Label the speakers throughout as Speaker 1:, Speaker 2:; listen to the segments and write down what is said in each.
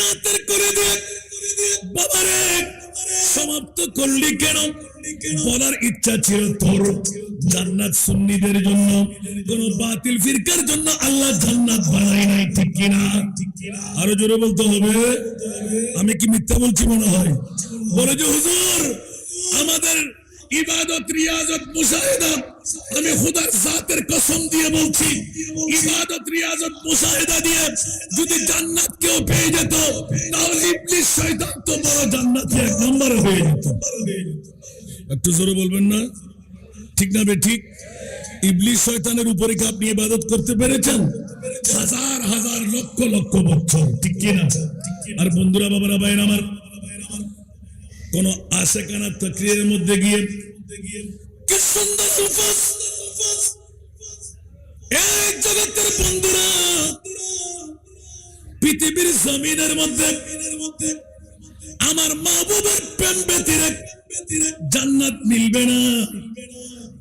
Speaker 1: নাতের করে দিয়ে বাবারে সমাপ্ত করলি কেন? বলার ইচ্ছা ছিল তোর জান্নাত সুন্নিদের জন্য, কোন বাতিল ফিরকার জন্য আল্লাহ জান্নাত বানায় নাই, ঠিক কিনা? আরো জোরে বলতে হবে। আমি কি মিথ্যা বলছি মনে হয়? বলে যে হুজুর আমাদের ইবাদত রিয়াজত মুশাহিদা, আমি খুদার জাতের কসম দিয়ে বলছি, ইবাদত রিয়াজত মুশাহিদা দিয়ে যদি জান্নাত কেউ পেয়ে যেত তাহলে ইবলিস শয়তান তো বড় জান্নাতি এক নম্বরে হয়ে যেত। একটু জোরে বলবেন না? ঠিক না বে ঠিক? ইবলিস শয়তানের উপরে কি আপনি ইবাদত করতে পেরেছেন? হাজার হাজার লক্ষ লক্ষ বছর, ঠিক কিনা? আর বন্ধুরা বাবারা ভাইরা আমার, কোন আশেকানা তাকরীরের মধ্যে গিয়ে কি সুন্দর লফজ, এই জগতের বন্ধুরা পৃথিবীর জমিনের মধ্যে আমার মাহবুবের প্রেম ব্যতীত জান্নাত মিলবে না।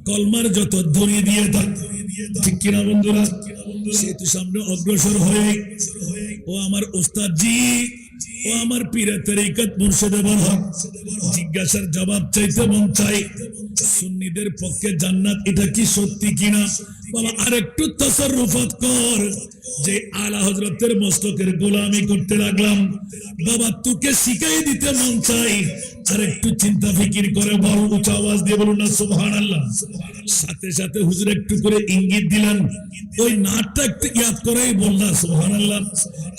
Speaker 1: কলমার যত ধ্বনি দিয়ে থাক, ঠিক কিনা বন্ধুরা? সেতু সামনে অগ্রসর হয়ে ও আমার ওস্তাদ জি, ও আমার পীরে তরিকত মুর্শিদে বলহক জিজ্ঞাসার জবাব চাইতে মন চাই, সুন্নিদের পক্ষে জান্নাত এটা কি সত্যি কিনা? বাবা আরেকটু তাসাররুফাত কর, যে আলা হযরতের মস্তকের গোলামি করতে লাগলাম, বাবা তোকে শিখাই দিতে মন চাই, আরেকটু চিন্তা ফিকির করে বল, উচ্চ আওয়াজ দিয়ে বলুন না সুবহানাল্লাহ। সাথে সাথে হুজুর একটু করে ইঙ্গিত দিলেন, ওই নাতটা একটু ইয়াদ করেই বললাম সুবহানাল্লাহ।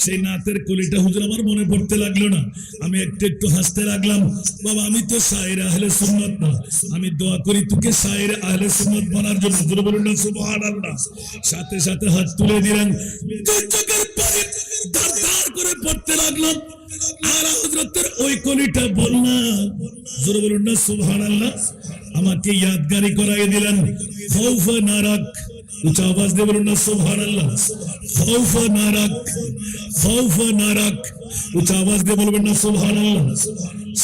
Speaker 1: সেই নাতের কলিটা হুজুর আমার মনে পড়তে লাগলো না, আমি একটু একটু হাসতে লাগলাম। বাবা আমি তো শায়ের আহলে সুন্নাত না, আমি দোয়া করি তোকে শায়ের আহলে সুন্নাত বানার জন্য, হুজুর বলুন না সুবহানাল্লাহ। সাথে সাথে হাত তুলে দিলেন, দুই চোখের পানি ধার ধার করে পড়তে লাগলাম, আর হযরতের ওই কলিটা বললাম, হুজুর বলুন না সুবহানাল্লাহ। আমাকে ইয়াদগারি করাই দিলেন, খাউফা না রাখ, উচ্চ আওয়াজ দিয়ে বলুন না সুবহানাল্লাহ। খাউফা না রাখ, খাউফা না রাখ, উচ্চ আওয়াজ দিয়ে বলবেন না সুবহানাল্লাহ।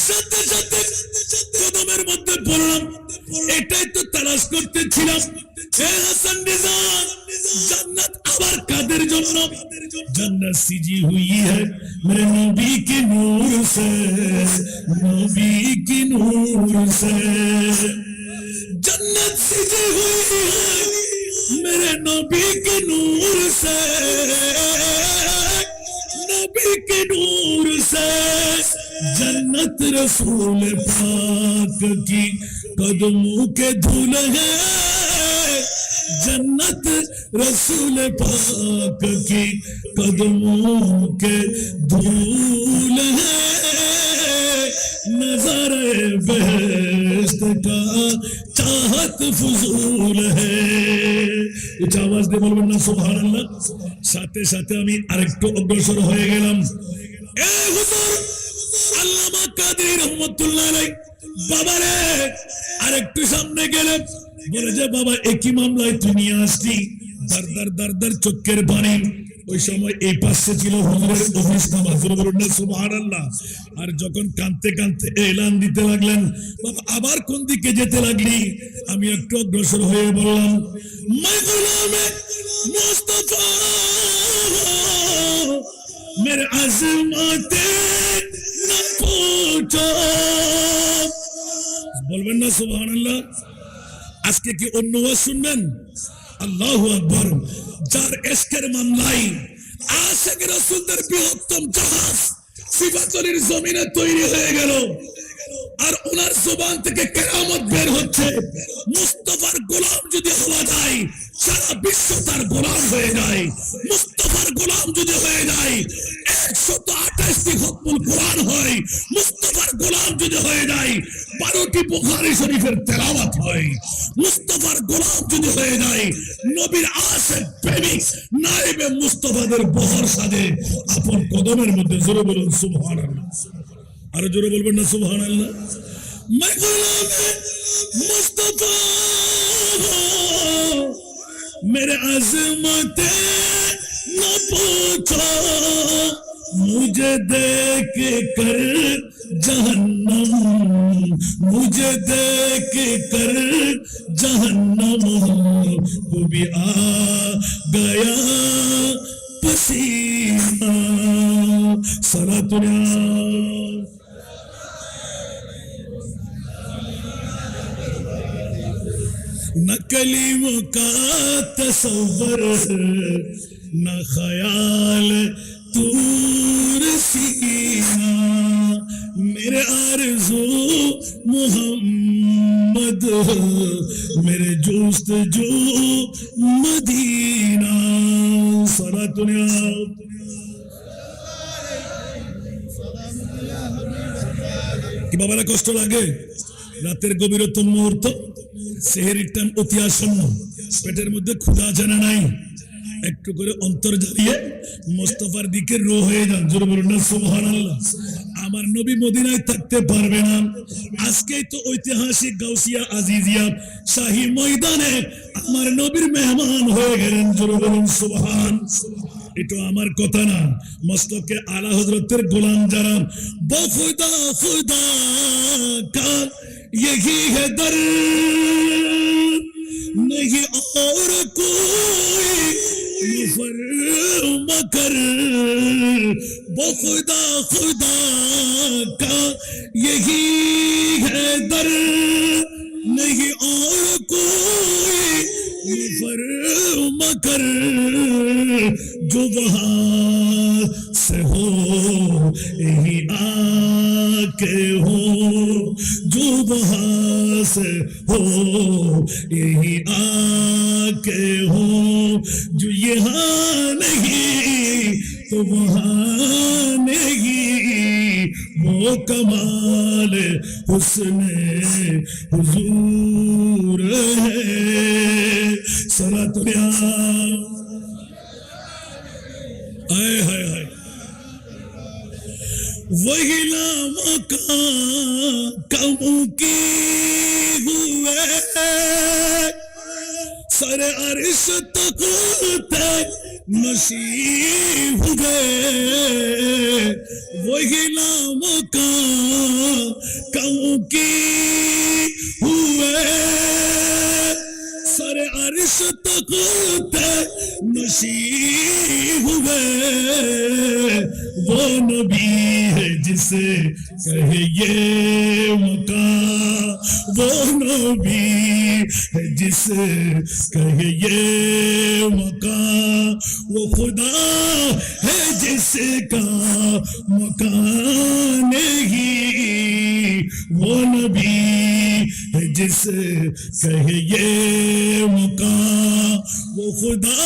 Speaker 1: সাথে সাথে কদমের মধ্যে পড়লাম, এটাই তো তালাশ করতেছিলাম, হে হাসান রিজা জান্নাত আবার কাদের জন্য? জান্নাত সিজি হুই হ্যায় মেরে নবী के नूर से, नबी की नूर से, जन्नत सिजी हुई है मेरे नबी के नूर से, नबी के नूर से, जन्नत रसूल पाक की कदमों के धूल है, जन्नत रसूल पाक की कदमों के धूल है, नज़ारे बेहश्त का चाहत फजूल है। উচ্চ আওয়াজ দিয়ে বলবেন না সুবহানাল্লাহ। সাথে সাথে আমি আরেকটু অগ্রসর হয়ে গেলাম, এ হুজুর আল্লামা কাদরী রহমাতুল্লাহ আলাইহি বাবারে আরেকটু সামনে গেলে বলে যে বাবা একই মামলায় তুমি আসছি, দার দার দার দার চোখের পানি। ওই সময় এই পাশে ছিল হুজুরের অফিস নামা, বলুন না সুবহানাল্লাহ। আর যখন কাঁদতে কাঁদতে এলান দিতে লাগলেন, বাবা আবার কোন দিকে যেতে লাগলি? আমি একটু অগ্রসর হয়ে বললাম, मैं गुलाम मुस्तफा मेरे अज़मते न पूछो, বলবেন না সুবহানাল্লাহ। আজকে কি অন্য ওয়াজ শুনবেন? আল্লাহু আকবার। যার ইশকের মামলায় আশিক রাসূলদের বৃহত্তম জাহাজ সিফাতুলের জমিনে তৈরি হয়ে গেল, আর ওনার জবান থেকে কেরামত বের হচ্ছে। মুস্তাফার গোলাম যদি হওয়া যায়, সারা বিশ্ব তার গোলাম হয়ে যায়। মুস্তাফার গোলাম যদি হয়ে যায়, 128টি খতমুল কোরআন হয়। মুস্তাফার গোলাম যদি হয়ে যায়, 12টি বুখারী শরীফের তেলাওয়াত হয়। মুস্তাফার গোলাম যদি হয়ে যায়, নবীর আশিক প্রেমিক নায়েবে মুস্তাফাদের বহর সাজে আপন কদমের মধ্যে। জোরে বলুন সুবহানাল্লাহ। আরো জোরে বলবেন না সুবহানাল্লাহ। मैं गुलाम मुस्तफा मेरे अज़मते न पूछो, मुझे देख कर जहन्नम, मुझे देख कर जहन्नम को भी आ गया पसीना सलातुना न कलीमों का तसव्वुर न ख्याल तूर सीना मेरे आरज़ू मोहम्मद मेरे जोस्त जो मदीना सलातुना কি বাবারা কষ্ট লাগে রাতের গভীরতম মুহূর্ত সেহরির টাইম অতি আসন্ন পেটের মধ্যে ক্ষুধা জানা নাই একটু করে অন্তর জ্বালিয়ে মুস্তাফার দিকে রো হয়ে যান জোরে বলুন না সুবহানাল্লাহ আমার নবী মদিনায় থাকতে পারবে না আজকেই তো ঐতিহাসিক গাউসিয়া আজিজিয়া শাহী ময়দানে আমার নবীর মেহমান হয়ে গেলেন জোরে বলুন সুবহান এটা আমার কথা না মস্তকে আলা হযরতের গোলাম যারা বখুদা খুদা কা यही है दर नहीं और कोई फरमा कर बखुदा खुदा का यही है दर नहीं और कोई फरमा कर जो वहाँ से हो यही आके हो जो वहाँ से हो यही आके हो जो यहाँ नहीं तो वहाँ नहीं वो कमाल हुस्ने हुजूर है सलातुना आए हाय हाय वही लामका कमू की हुए सर अरिश तक नसीब हुए वही लामका कमू की हुए सर अरिश तक नसीब हुए वो नबी है जिसे कहे ये मकाम वो नबी है जिसे कहे ये मकाम वो खुदा है जिसका मकान नहीं वो नबी है जिसे कहे ये मकाम वो खुदा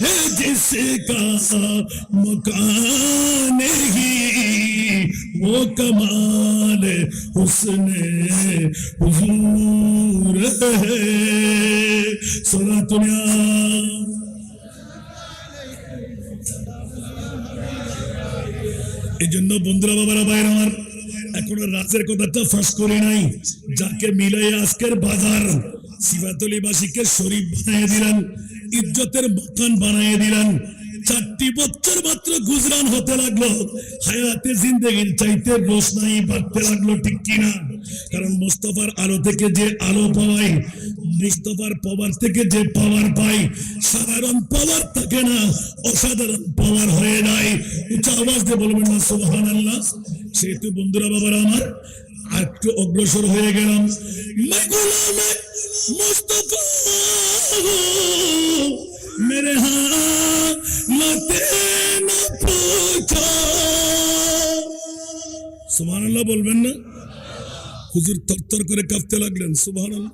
Speaker 1: है जिसका मकान नहीं वो कमाल हुस्ने हुजूर है सलातुना এই জন্য বন্ধুরা বাবারা ভাইরা আমার এখনো রাজের কথাটা ফাঁস করে নাই যাকে মিলাই আজকের বাজার সিফাতলিবাসীকে শরীফ বানিয়ে দিলেন ইজ্জতের মকান বানিয়ে দিলেন 4টি বছর মাত্র গুজরান হতে লাগলো হায়াতে জিন্দেগির চাইতে রোশনাই বাড়তে লাগলো ঠিক কিনা কারণ মুস্তাফার আলো থেকে যে আলো পাওয়াই মুস্তাফার পাওয়ার থেকে যে পাওয়ার পাই সাধারণ পাওয়ার থাকে না অসাধারণ পাওয়ার হয়ে যায় উচ্চ আওয়াজ দিয়ে বলবেন না সুবহানাল্লাহ সেহেতু বন্ধুরা বাবারা আমার একটু অগ্রসর হয়ে গেলাম मैं गुलाम मुस्तफा मेरे हालते न पूछो সুবহানাল্লাহ বলবেন না হুজুর তরতর করে কাঁপতে লাগলেন সুবহানাল্লাহ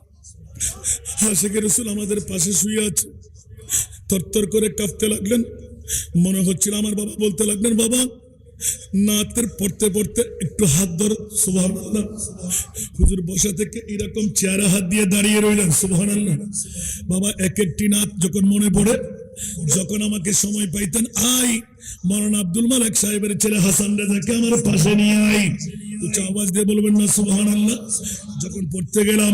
Speaker 1: আশিকে রাসূল আমাদের পাশে শুয়ে আছে তরতর করে কাঁপতে লাগলেন মনে হচ্ছিল আমার বাবা বলতে লাগলেন বাবা নাতের পড়তে পড়তে একটু হাত ধর সুবহানাল্লাহ হুজুর বসা থেকে এরকম চেহারা হাত দিয়ে দাঁড়িয়ে রইলেন সুবহানাল্লাহ বাবা এক একটি নাত যখন মনে পড়ে যখন আমাকে সময় পাইতেন আই মাওলানা আব্দুল মালিক সাহেবের ছেলে হাসান রেজাকে আমার পাশে নিয়ে আই উচ্চ আওয়াজ দিয়ে বলবেন না সুবহানাল্লাহ যখন পড়তে গেলাম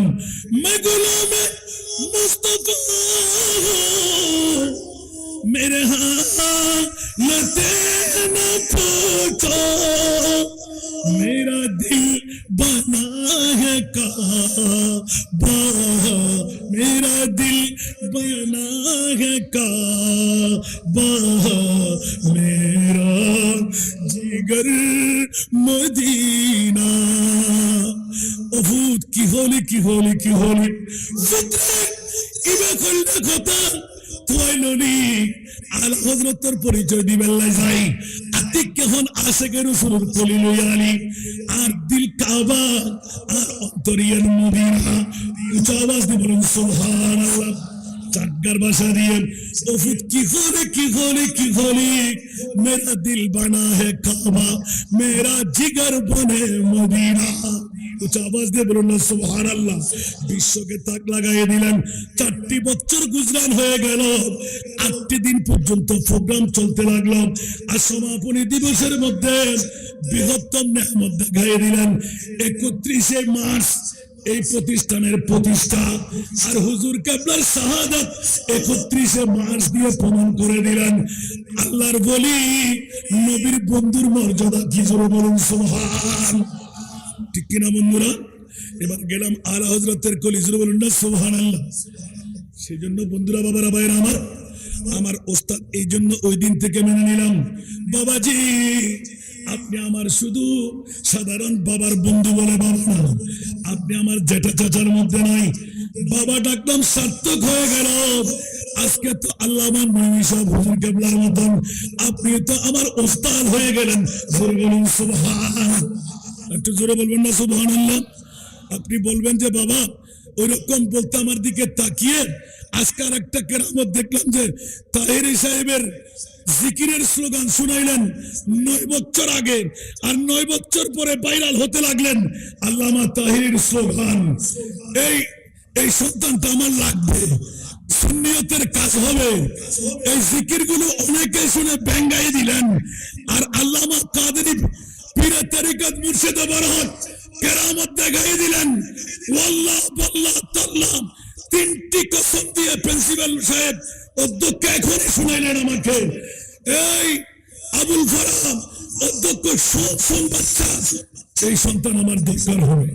Speaker 1: मैं गुलाम मुस्तफा मेरे हालते न पूछो मेरा दिल बना है काबा मेरा दिल बना है काबा জিগর মদিনা অভূত কি হলি কি হলি কি হলি ইবা কইলা কথা তোয়াইলনি আলা হযরতের পরিচয় দিবেল্লাই যাই আতিক কেহন আশেকে রাসূলের কলি লইয়ালি আর দিল কাবা আর অন্তরিয়ান মদিনা উচ্চ আওয়াজ দিয়ে বলুন সুবহানাল্লাহ চাটগার ভাষা দিয়ে ওফুত কি হলে মেরা দিল বানা হে কাবা মেরা জিগর বনে মদিনা উচ্চ আওয়াজ দিয়ে বলুন না সুবহানাল্লাহ বিশ্বকে তাক লাগাইয়ে দিলেন 4টি বছর গুজরান হয়ে গেল 8টি দিন পর্যন্ত প্রোগ্রাম চলতে লাগলো আর সমাপনী দিবসের মধ্যে বৃহত্তম নেয়ামত দেখাইয়ে দিলেন 31 মার্চ এই প্রতিষ্ঠানের প্রতিষ্ঠা আর হুজুর কেবলার শাহাদাত 31 মার্চ দিয়ে প্রমাণ করে দিলেন আল্লাহর বলি নবীর বন্ধুর মর্যাদা কি জোরে বলুন সুবহান ঠিক কিনা বন্ধুরা এবার গেলাম আলা হযরতের কলি জোরে বলুন না সুবহানাল্লাহ সেজন্য বন্ধুরা বাবারা ভাইরা আমার ওস্তাদ এই জন্য ওই দিন থেকে মেনে নিলাম বাবাজি আপনি আমার শুধু সাধারণ বাবার বন্ধু বলে বাবা না আপনি আমার জেঠা চাচার মধ্যে নাই বাবা ডাকলাম সার্থক হয়ে গেল আজকে তো আল্লামা নবী সাহেব হুজুর কেবলার মতন আপনি তো আমার ওস্তাদ হয়ে গেলেন জোরে বলুন সুবহান একটু জোরে বলবেন না সুবহানাল্লাহ আপনি বলবেন যে বাবা ওইরকম বলতে আমার দিকে তাকিয়ে আজকাল একটা কেরামত দেখলাম যে তাহেরি সাহেবের জিকিরের স্লোগান শুনাইলেন 9 বছর আগে আর 9 বছর পরে ভাইরাল হতে লাগলেন আল্লামা তাহেরির স্লোগান এই সন্তানটা আমার লাগবে সুন্নিয়তের কাজ হবে এই জিকিরগুলো অনেকে শুনে ব্যাঙ্গাই দিলেন আর আল্লামা কাদেরী পীর তরিকত মুর্শিদ বরহত কেরামত দেখাই দিলেন ওয়াল্লাহ বল্লাহ তাল্লাহ 3টি কসম দিয়ে প্রিন্সিপাল সাহেব অধ্যক্ষ এখনই শুনাইলেন আমাকে এই আবুল ফারাম অধ্যক্ষ শোন বাচ্চা এই সন্তান আমার দরকার হবে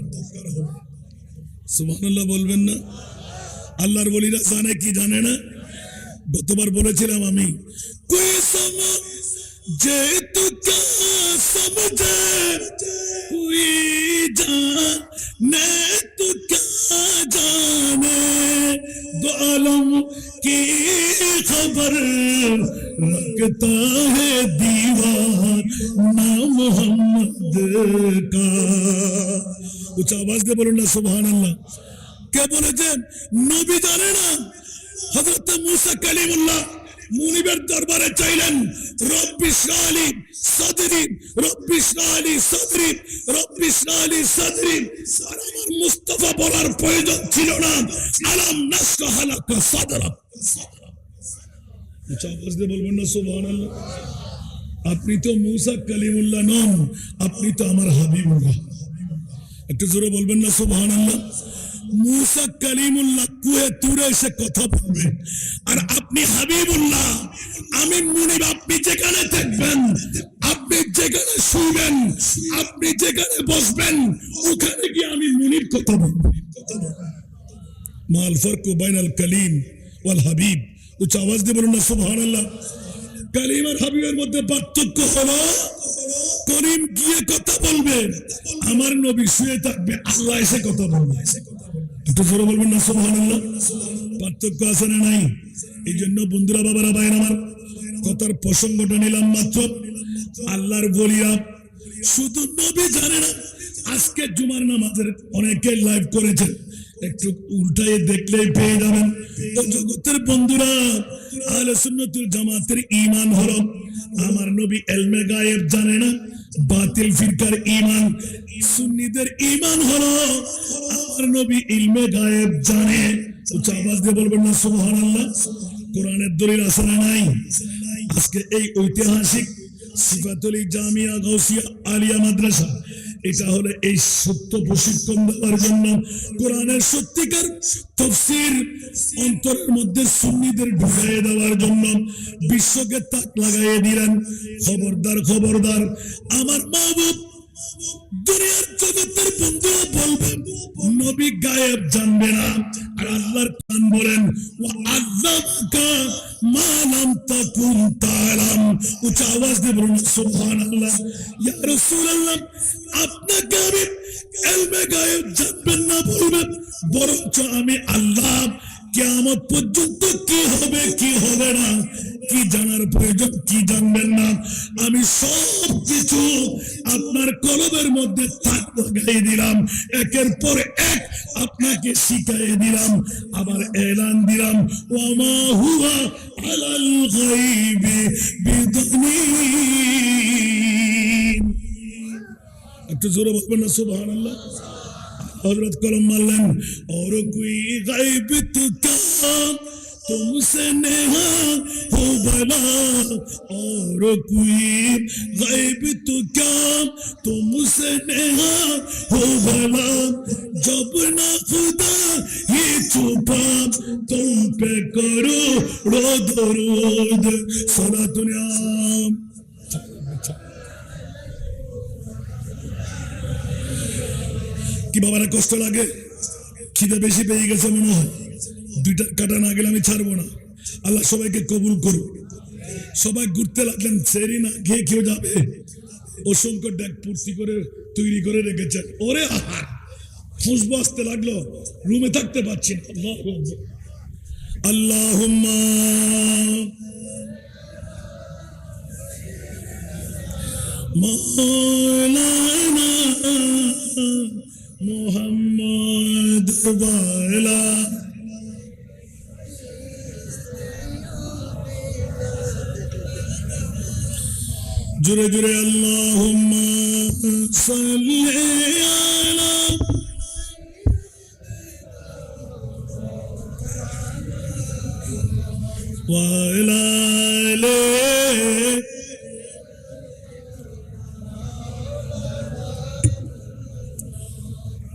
Speaker 1: সুবহানাল্লাহ বলবেন না আল্লাহর বলিরা জানে কি জানে না গতবার বলেছিলাম আমি কোই সমঝ যে তু ক্যা সমঝে কোই জানে তু ক্যা জানে দো আলম की खबर रखता है दीवार ना मोहम्मद का उच्च आवाज दे बोलो ना सुभान अल्लाह क्या बोले थे नबी जाने ना हजरत मूसा कलीमुल्लाह मुनीबर दरबारे चाइलेन रब्बी इश्राली सदरी रब्बी इश्राली सदरी रब्बी इश्राली सदरी আর আমার মুস্তাফা বলার প্রয়োজন ছিল না আলাম নাশরাহ লাকা সাদরাক উচ্চ আওয়াজ দিয়ে বলবেন না সুবহানাল্লাহ আপনি তো মুসা কালিমুল্লাহ নন আপনি তো আমার হাবিবুল্লাহ একটু জোরে বলবেন না সুবহানাল্লাহ মুসা কালিমুল্লাহ কুয়ে তুরে এসে কথা বলবেন আর আপনি হাবিবুল্লাহ আমি মুনিব আপনি যেখানে থাকবেন আপনি যেখানে শুবেন আপনি যেখানে বসবেন ওখানে গিয়ে আমি মুনিব কথা বলবো মাল ফারকু বাইনাল কালিম ওয়াল হাবিব উচ্চ আওয়াজ দিয়ে বলুন না সুবহানাল্লাহ কালিম আর হাবিবের মধ্যে পার্থক্য হলো করিম গিয়ে কথা বলবে আমার নবী শুয়ে থাকবে আল্লাহ এসে কথা বলবে একটু জোরে বলবেন না সুবহানাল্লাহ পার্থক্য আছে না নাই এই জন্য বন্ধুরা বাবারা ভাইরা আমার কথার প্রসঙ্গটা নিলাম মাত্র আল্লাহর বলিয়া শুধু নবী জানে না আজকে জুমার নামাজের অনেকে লাইভ করেছেন একটু উল্টায় দেখলেই পেয়ে যাবেন ও জগতের বন্ধুরা আহলে সুন্নাতুল জামাতের ঈমান হলো আমার নবী ইলমে গায়েব জানে না বাতিল ফিরকার ঈমান সুন্নিদের ঈমান হলো আমার নবী ইলমে গায়েব জানে উচ্চ আওয়াজ দিয়ে বলবেন না সুবহানাল্লাহ কোরআনের দলিল আছে না নাই আজকে এই ঐতিহাসিক সিফাতুল জামিয়া গাউসিয়া আলিয়া মাদ্রাসা এটা হলো এই সত্য প্রশিক্ষণ দেওয়ার জন্য কোরআনের সত্যিকার তাফসীর অন্তরের মধ্যে সুন্নিদের ঢুকিয়ে দেওয়ার জন্য বিশ্বকে তাক লাগাইয়ে দিলেন খবরদার খবরদার আমার মাহবুব দুনিয়ার জগতের বন্ধুরা বলবেন নবী গায়েব জানবে না আর আল্লাহর কোরআন বলেন ওয়া আল্লামাকা মা লাম তাকুন তাআলাম। উচ্চ আওয়াজ দিয়ে বলুন সুবহানাল্লাহ। ইয়া রাসূলুল্লাহ, আপনাকে আমি ইলমে গায়েব জানবেন না বলবেন, বরঞ্চ আমি আল্লাহ কিয়ামত পর্যন্ত কি হবে কি হবে না, কি জানার প্রয়োজন কি জানবেন না, আমি সব কিছু আপনার কলবের মধ্যে তাক লাগাই দিলাম, একের পর এক আপনাকে শিখাই দিলাম। আবার এলান দিলাম ওয়ামা হুয়া আলাল গায়বি বিদানীন। একটু জোরে বলবেন না সুবহানাল্লাহ। हजरत कलम मालन और कोई गायब तुका तुमसे नेहा हो भला, और कोई गायब तुका तुमसे नेहा हो भला, जब ना खुदा ही छुपा तुम पे करो रो दरूद सला दुनिया। কি বাবারা কষ্ট লাগে? খিদে বেশি পেয়ে গেছে মনে হয়, দুইটা কাটা না গেলে আমি ছাড়বো না। আল্লাহ সবাইকে কবুল করুন। সবাই ঘুরতে লাগলেন, সেরি না খেয়ে কেউ যাবে। অসংখ্য ডেক পূর্তি করে তৈরি করে রেখেছেন। ওরে আহার, খুশবু আসতে লাগলো, রুমে থাকতে পারছি না। আল্লাহুম্মা মাওলানা মোহাম্মদ ওয়ালা জোরে জোরে আল্লাহুম্মা সাল্লি আলা ওয়ালা আলি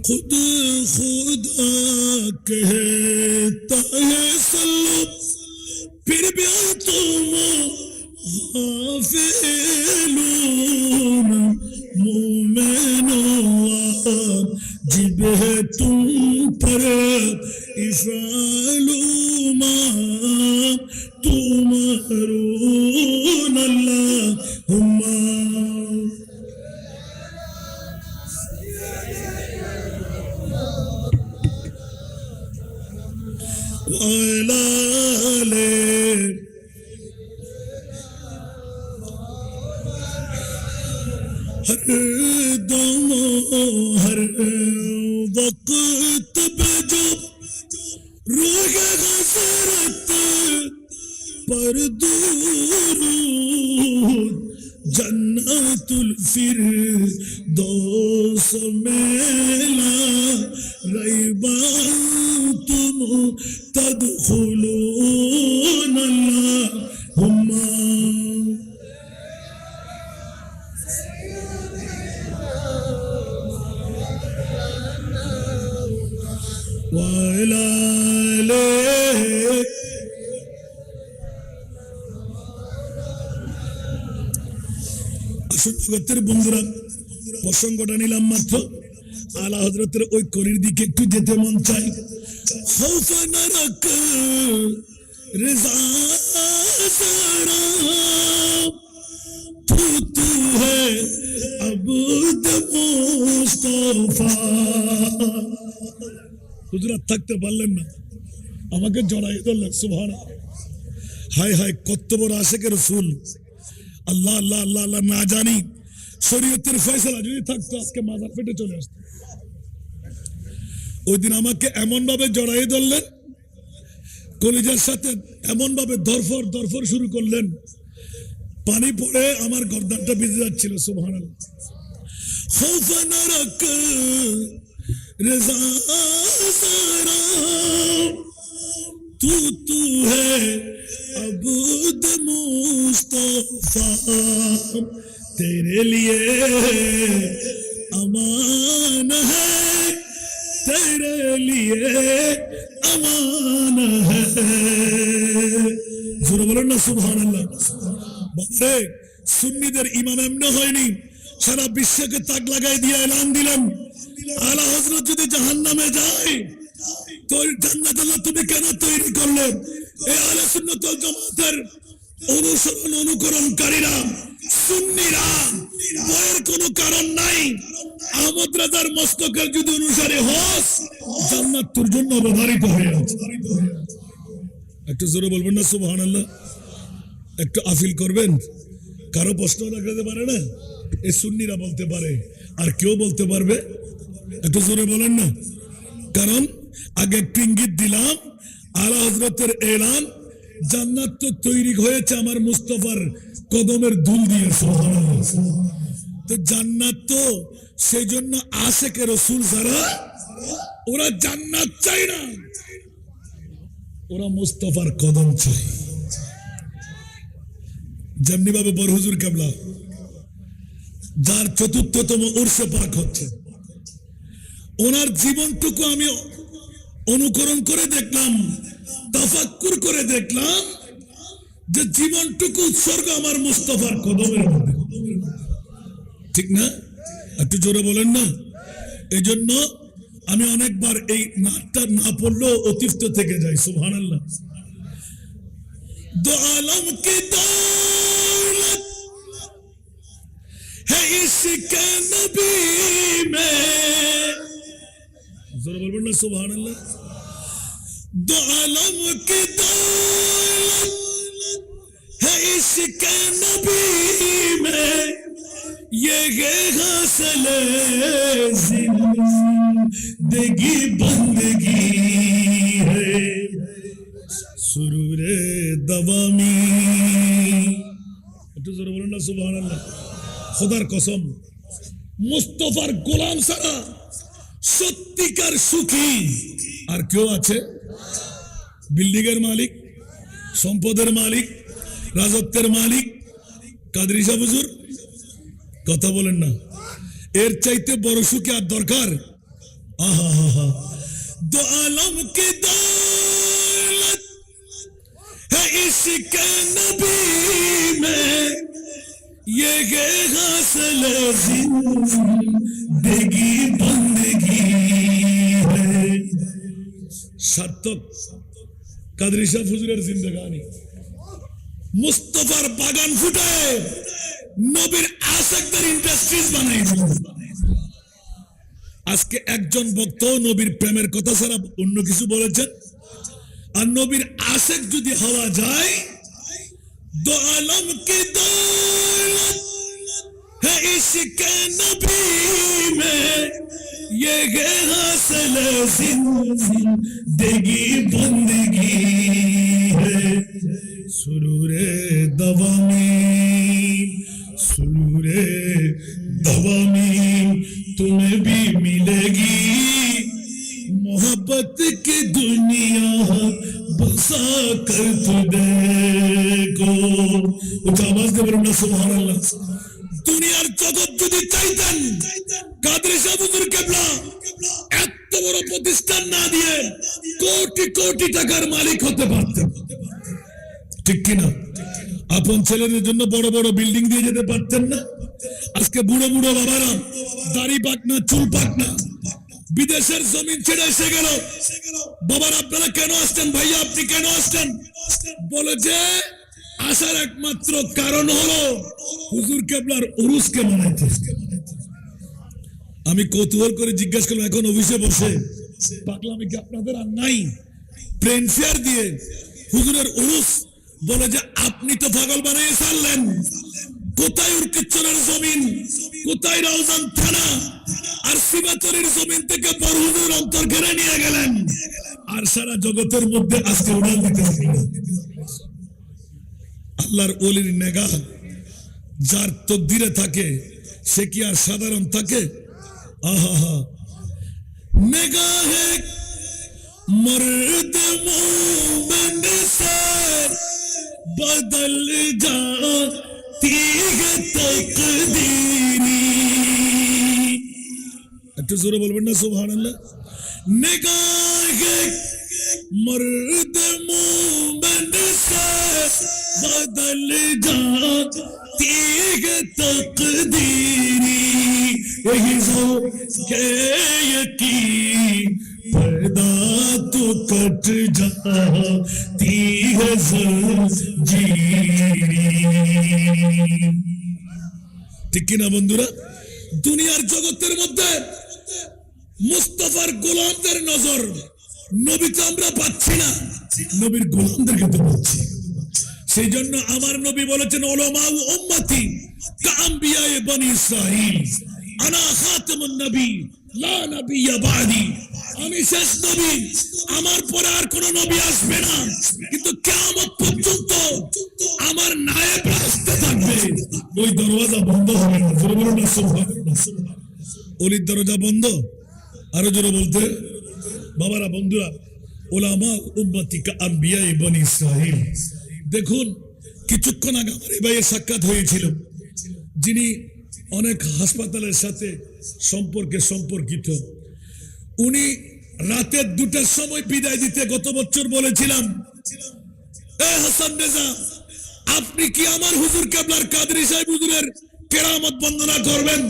Speaker 1: खुद खुदा कहता है सल्लो, फिर भी तुम गाफिलून। मोमिनो वाजिब है तुम पर इफ़ालू मा तुमरून। अल्लाहुम्मा हर दम हर वक्त पे जो रूह हसरत पर दुरूद, जन्नतुल फिरदौस में ला रैबा तुम तदखुलून। अल्लाहुम्मा वाला জগতের বন্ধুরা, প্রসঙ্গটা নিলাম মাত্র। আলা হযরতের ওই করির দিকে একটু যেতে মন চাই। খৌফ না রাখ রিজা সারা, তু হে আবদ মুস্তাফা। হুজুর থাকতে পারলেন না, আমাকে জড়াই ধরলেন। সুবহানাল্লাহ। হায় হায়, কত বড় আশিক রাসূল। আল্লাহ আল্লাহ আল্লাহ আল্লাহ, না জানি শরীয়তের ফয়সালা যদি থাকতো আজকে মাজার ফেটে চলে আসতো। ওই দিন আমাকে এমন ভাবে জড়াই ধরলেন, কলিজার সাথে এমন ভাবে ধরফর ধরফর শুরু করলেন, পানি পড়ে আমার গর্দানটা ভিজে যাচ্ছিল। সুবহানাল্লাহ। খৌফ না রাখ রিজা সারা, तू है अबूद मुस्तफा, तेरे लिए अमान है, तेरे लिए अमान है। जोर बोलो ना सुबहानाल्लाह। बापरे, सुन्नीদের ইমাম এমনি হয়নি, সারা বিশ্বকে তাক লাগাই দিয়ে এলান দিলেন, আলা হযরত যদি জাহান্নামে যায় জান্নাত আল্লাহ তুমি কেন তৈরি করলে? এই আহলে সুন্নাত ওয়াল জামাতের অনুকরণকারীরা সুন্নিরা ভয়ের কোনো কারণ নাই। আহমদ রাজার মস্তকের যদি অনুসারে হস, জান্নাত তোর জন্য অবধারিত হয়ে আছে। একটু জোরে বলবেন না সুবহানাল্লাহ? একটু আফিল করবেন। কারো প্রশ্ন রাখতে পারে না, এই সুন্নিরা বলতে পারে, আর কেউ বলতে পারবে? একটু জোরে বলেন না। কারণ আগে একটু ইঙ্গিত দিলাম, আলা হযরতের এলান, জান্নাত তো তৈরি হয়েছে আমার মুস্তাফার কদমের ধুল দিয়ে। তো জান্নাত তো সেই জন্য আশিকে রাসূল যারা, ওরা জান্নাত চাই না, ওরা মুস্তাফার কদম চাই। যেমনি ভাবে বড় হুজুর কেবলা, যার ৪র্থতম উরসে পাক হচ্ছে, ওনার জীবনটুকু আমি অনুকরণ করে দেখলাম, তাফাক্কুর করে দেখলাম যে জীবনটুকু উৎসর্গ আমার মুস্তাফার কদমের মধ্যে। ঠিক না? একটু জোরে বলেন না। এই জন্য আমি অনেকবার এই নাটটা না পড়লেও অতিষ্ঠ থেকে যাই। সুবহানাল্লাহ। দো আলম কি দৌলত है इसके नबी में, जरा बोल ना सुभान अल्लाह। दो आलम की दौलत है इसके नबी में, ये हासिल जिंदगी बंदगी है, सुरूरे दवामी। একটু জোরে বলুন না সুবহানাল্লাহ। খোদার কসম, মুস্তাফার গোলাম ছাড়া সত্যিকার সুখী আর কেউ আছে? বিল্ডিং এর মালিক, সম্পদের মালিক, রাজত্বের মালিক কাদরি সাহেব হুজুর, কথা বলেন না। এর চাইতে বড় সুখী আর দরকার? আহা হা হা। দো আলম কি দৌলত है इसके नबी में, ये हासिल जिंदगी बंदगी है। সার্থক কাদরি শাহ হুজুরের জিন্দেগানি। মুস্তাফার বাগান ফুটায় নবীর আশিকদের ইন্ডাস্ট্রিজ বানাই দিল। আজকে একজন বক্তা নবীর প্রেমের কথা ছাড়া অন্য কিছু বলেছেন, আর নবীর আশিক যদি হওয়া যায়, दो आलम की दौलत है इसके नबी में, ये हासिल जिंदगी बंदगी है, सुरूरे दवामी, सुरूरे दवामी तुम्हें भी मिलेगी, मोहब्बत की दुनिया बसा कर तू देखो। उच्च आवाज दे बोलना सुभान अल्लाह। দুনিয়ার জগৎ যদি চাইতেন, কাদরি সাহেব হুজুর কেবলা এত বড় প্রতিষ্ঠান না দিয়ে কোটি কোটি টাকার মালিক হতে পারতেন। ঠিক কিনা? আপন ছেলেদের জন্য বড় বড় বিল্ডিং দিয়ে যেতে পারতেন না? আজকে বুড়ো বুড়ো বাবারা দাড়ি পাকনা, চুল পাকনা, বিদেশের জমিন ছেড়ে এসে গেল। বাবার আপনারা কেন আসছেন? ভাইয়া আপনি কেন আসছেন? বলে যে আসার একমাত্র কারণ হলো হুজুর কেবলার উরুসকে মানাইতে। আমি কৌতূহল করে জিজ্ঞাসা করলাম, এখন অফিসে বসে পাগলামি কি আপনাদের আর নাই? প্লেন ফেয়ার দিয়ে হুজুরের উরুস, বলে যে আপনি তো পাগল বানিয়ে ছাড়লেন। কোথায় উরকিচ্ছরের জমিন, কোথায় রাউজান থানা আর শিবাচরের জমিন থেকে বড় হুজুর অন্তর ঘেরে নিয়ে গেলেন, আর সারা জগতের মধ্যে আজকে উড়াল দিতে। আল্লাহর ওলির নেগা যার তকদিরে থাকে, সে কি আর সাধারণ থাকে? আহা হা। নেগাহে মর্দ মোমেন সে বদল जाती है तकदीरी। একটু জোরে বলবেন না সুবহানাল্লাহ। निगाहे मर्द मोमेन से बदल जाती है तकदीरी, यही के यकीन पैदा तो कट जाती है जंजीरें। ঠিক কিনা বন্ধুরা? দুনিয়ার জগতের মধ্যে মুস্তাফার গোলামদের নজর নবীকে আমরা পাচ্ছি না, নবীর গোলামদেরকে তো পাচ্ছি। সেই জন্য আমার নবী বলেছেন, উলামা উম্মতি কাআম্বিয়ায়ে বনি ইসরাঈল, আনা খাতামুন নবী লা নবিয়্যা বাদি। আমি শেষ নবী, আমার পরে আর কোন নবী আসবে না, কিন্তু কিয়ামত পর্যন্ত আমার নায়েব আসতে থাকবে। ওই দরজা বন্ধ হবে না। জোরে বলুন না সুবহানাল্লাহ। ওলির দরজা বন্ধ, আরো জোরে বলতে বাবারা, বন্ধুরা, উলামা উম্মতি কাআম্বিয়ায়ে বনি ইসরাঈল। দেখুন, কিছুক্ষণ আগে আমার এই ভাইয়ের সাক্ষাৎ হয়েছিল, যিনি অনেক হাসপাতালের সাথে সম্পর্কিত। উনি রাতের 2টার সময় বিদায় দিতে গত বছর বলেছিলাম, এ হাসান রেজা, আপনি কি আমার হুজুর কেবলার কাদরী সাহেব হুজুরের কেরামত বন্দনা করবেন?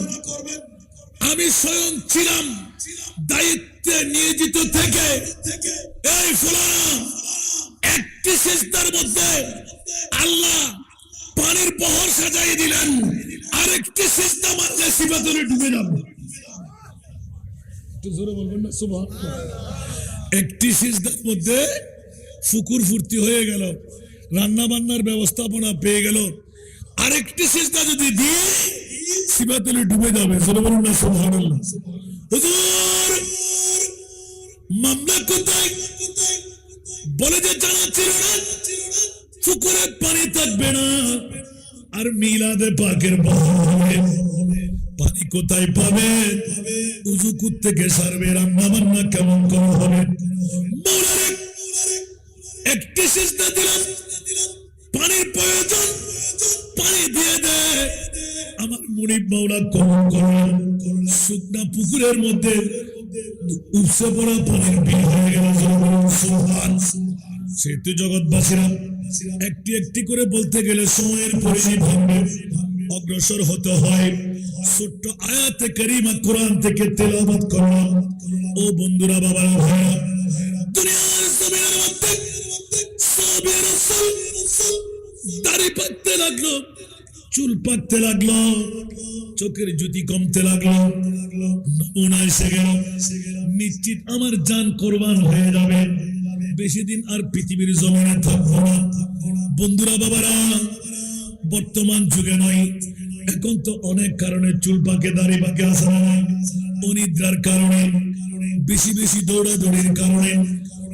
Speaker 1: আমি স্বয়ং ছিলাম দায়িত্বে নিয়োজিত থেকে এই ফুলানা একটি সিজদার মধ্যে আল্লাহ পানির বহর সাজাই দিলেন, আরেকটি সিজদা মারলে সিবাতুলে ডুবে যাবে। একটু জোরে বলবেন না সুবহানাল্লাহ। একটি সিজদার মধ্যে ফুকুর ফুর্তি হয়ে গেল, রান্না বান্নার ব্যবস্থাপনা পেয়ে গেল, আরেকটি সিজদা যদি দিই সিবাতুলে ডুবে যাবে। জোরে বলুন না সুবহানাল্লাহ। হুজুর মামলা কোথায়? বলে যে জানা ছিল না পুকুরে পানি থাকবে না, আর মিলাদে পাকের পানি কোথায় পাবে? উজু থেকে সারবে, রান্না বান্না কেমন করে হবে? একটি সিজদা দিলাম, পানির প্রয়োজন, পানি দিয়ে দে। আমার মুনিব মাওলা কেমন করলেন? শুকনা পুকুরের মধ্যে উপসে পড়া পানির বিল হয়ে গেল। সেতু জগৎবাসীরা একটি একটি করে বলতে গেলে সময়ের পরিধি ভাঙবে, অগ্রসর হতে হয়। ছোট্ট আয়াতে কারিমা কোরআন থেকে তেলাওয়াত করলাম। ও বন্ধুরা, বাবারা, ভাইরা, দুনিয়ার জমিনের মধ্যে সাহাবী রাসূল দাড়ি পাকতে লাগলো, চুল পাকতে লাগলো, চোখের জ্যোতি কমতে লাগলো, নমুনা এসে গেল। নিশ্চিত আমার জান কোরবান হয়ে যাবে, বেশি দিন আর পৃথিবীর জমিনে থাকবো না। বন্ধুরা, বাবারা, বর্তমান যুগে নয়, এখন তো অনেক কারণে চুল পাকে, দাড়ি পাকে, আসা নাই, অনিদ্রার কারণে, বেশি বেশি দৌড়াদৌড়ির কারণে।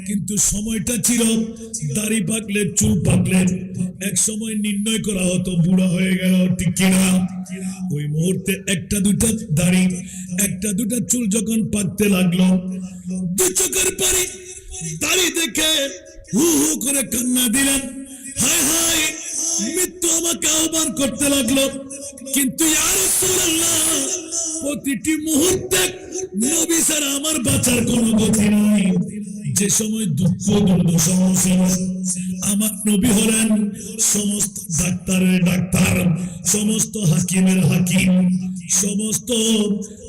Speaker 1: কিন্তু সময়টা ছিল দাড়ি পাকলে, চুল পাকলে এক সময় নির্ণয় করা হতো বুড়া হয়ে গেল, ঠিক কিনা? ওই মুহূর্তে একটা দুটা দাড়ি, একটা দুটা চুল যখন পাকতে লাগলো, দু চোখের পানি দাড়ি দেখে হু হু করে কান্না দিলেন। হায় হায়, মৃত্যু আমাকে আহ্বান করতে লাগলো। কিন্তু ইয়া রাসূলুল্লাহ, প্রতিটি মুহূর্তে নবী ছাড়া আমার বাঁচার কোনো গতি নাই। যে সময় দুঃখ দুর্দশা ছিল, আমার নবী হলেন সমস্ত ডাক্তারের ডাক্তার, সমস্ত হাকিমের হাকিম, সমস্ত